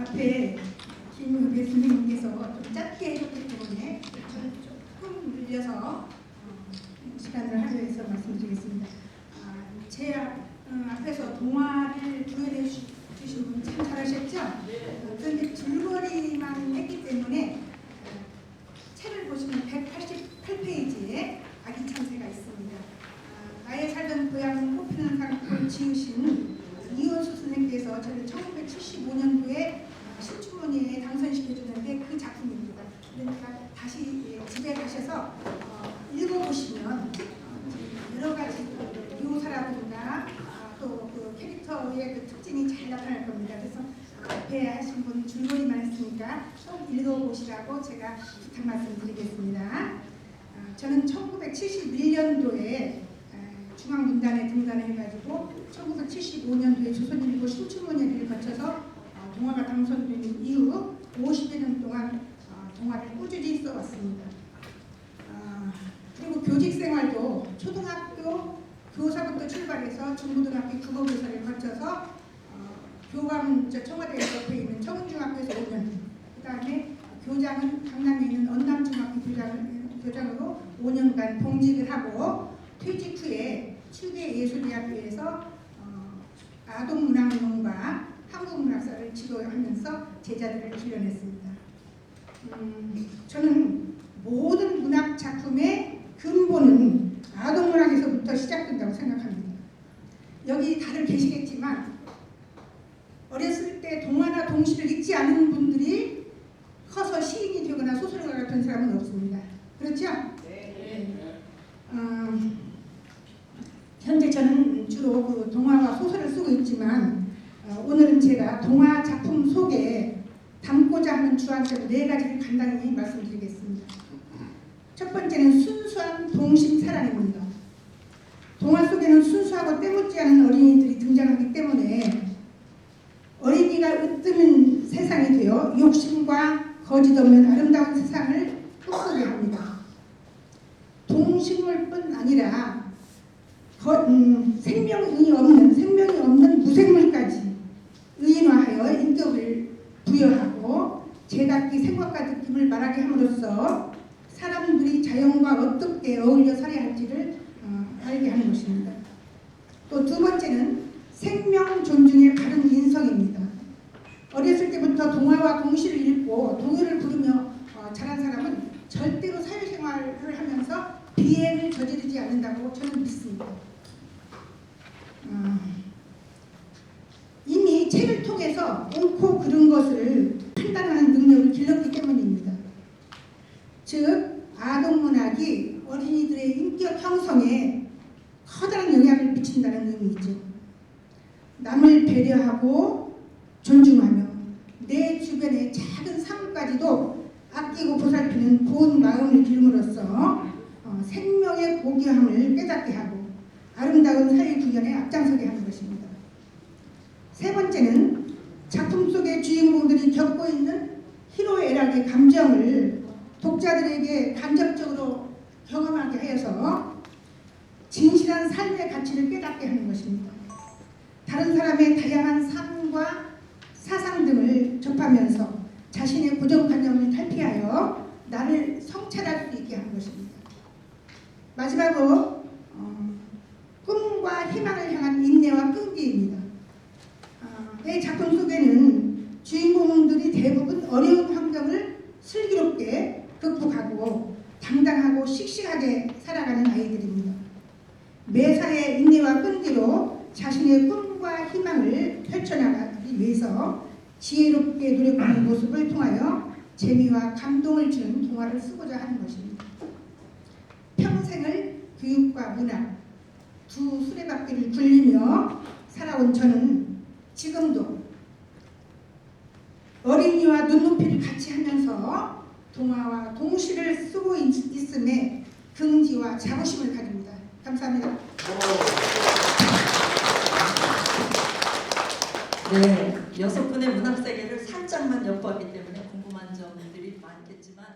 앞에 김의배 선생님께서 좀 짧게 해줬기 때문에 저는 조금 늘려서 시간을 할애해서 말씀드리겠습니다. 제 앞에서 동화를 구현해 주신 분 참 잘하셨죠? 그런데 줄거리만 했기 때문에 책을 보시면 188페이지에 아기 참새가 있습니다. 나의 살던 고향 꽃피는 산골 지으신 이원수 선생님께서 저를 1975년도에 신춘문예에 당선시켜줬는데 그 작품입니다. 그러니까 다시 집에 가셔서 읽어보시면 여러 가지 묘사라든가 또 그 캐릭터의 그 특징이 잘 나타날 겁니다. 그래서 앞에 하신 분 줄거리만 했으니까 꼭 읽어보시라고 제가 부탁 말씀드리겠습니다. 저는 1971년도에 중앙문단에 등단을 해가지고 1975년도에 조선일보 신춘문예를 거쳐서 동화가 당선된 이후 50여 년 동안 동화를 꾸준히 써왔습니다. 그리고 교직 생활도 초등학교 교사부터 출발해서 중고등학교 국어교사를 거쳐서 교감 청와대 옆에 있는 청운중학교에서 5년, 그 다음에 교장은 강남에 있는 언남중학교 교장으로 5년간 봉직을 하고 퇴직 후에 추계예술대학교에서 아동문학론과 한국문학사를 지도하면서 제자들을 길러냈습니다. 저는 모든 문학 작품의 근본은 아동문학에서부터 시작된다고 생각합니다. 여기 다들 계시겠지만 어렸을 때 동화나 동시를 읽지 않은 분들이 커서 시인이 되거나 소설가가 된 사람은 없습니다. 그렇죠? 네. 현재 저는 주로 그 동화와 소설을 쓰고 있지만 오늘은 제가 동화 작품 속에 담고자 하는 주안점 4가지를 간단히 말씀드리겠습니다. 첫 번째는 순수한 동심 사랑입니다. 동화 속에는 순수하고 때묻지 않은 어린이들이 등장하기 때문에 어린이가 으뜸은 세상이 되어 욕심과 거짓 없는 아름다운 세상을 꿈꾸게 합니다. 동식물뿐 아니라 생명이 없는 무생물까지 의인화하여 인격을 부여하고 제각기 생각과 느낌을 말하게 함으로써 사람들이 자연과 어떻게 어울려 살아야 할지를 알게 하는 것입니다. 또 두 번째는 생명 존중의 바른 인성입니다. 어렸을 때부터 동화와 동시를 읽고 동요를 부르며 자란 사람은 절대로 사회생활을 하면서 비행을 저지르지 않는다고 저는 믿습니다. 이미 책을 통해서 옳고 그른 것을 판단하는 능력을 길렀기 때문입니다. 즉 아동문학이 어린이들의 인격 형성에 커다란 영향을 미친다는 의미이죠. 남을 배려하고 존중하며 내 주변의 작은 삶까지도 아끼고 보살피는 고운 마음을 기름으로써 생명의 고귀함을 깨닫게 하고 아름다운 사회 구현에 앞장서게 하는 것입니다. 세 번째는 작품 속의 주인공들이 겪고 있는 희노애락의 감정을 독자들에게 간접적으로 경험하게 하여서 진실한 삶의 가치를 깨닫게 하는 것입니다. 다른 사람의 다양한 삶과 사상 등을 접하면서 자신의 고정관념을 탈피하여 나를 성찰할 수 있게 하는 것입니다. 마지막으로 꿈과 희망을 향한 인내와 끈기입니다. 이 작품 속에는 주인공들이 대부분 어려운 환경을 슬기롭게 극복하고 당당하고 씩씩하게 살아가는 아이들입니다. 매사에 인내와 끈기로 자신의 꿈과 희망을 펼쳐나가기 위해서 지혜롭게 노력하는 모습을 통하여 재미와 감동을 주는 동화를 쓰고자 하는 것입니다. 평생을 교육과 문학 두 수레바퀴를 굴리며 살아온 저는 지금도 어린이와 눈높이를 같이 하면서 동화와 동시를 쓰고 있음에 긍지와 자부심을 가집니다. 감사합니다. 네, 6분의 문학 세계를 살짝만 엿보았기 때문에 궁금한 점들이 많겠지만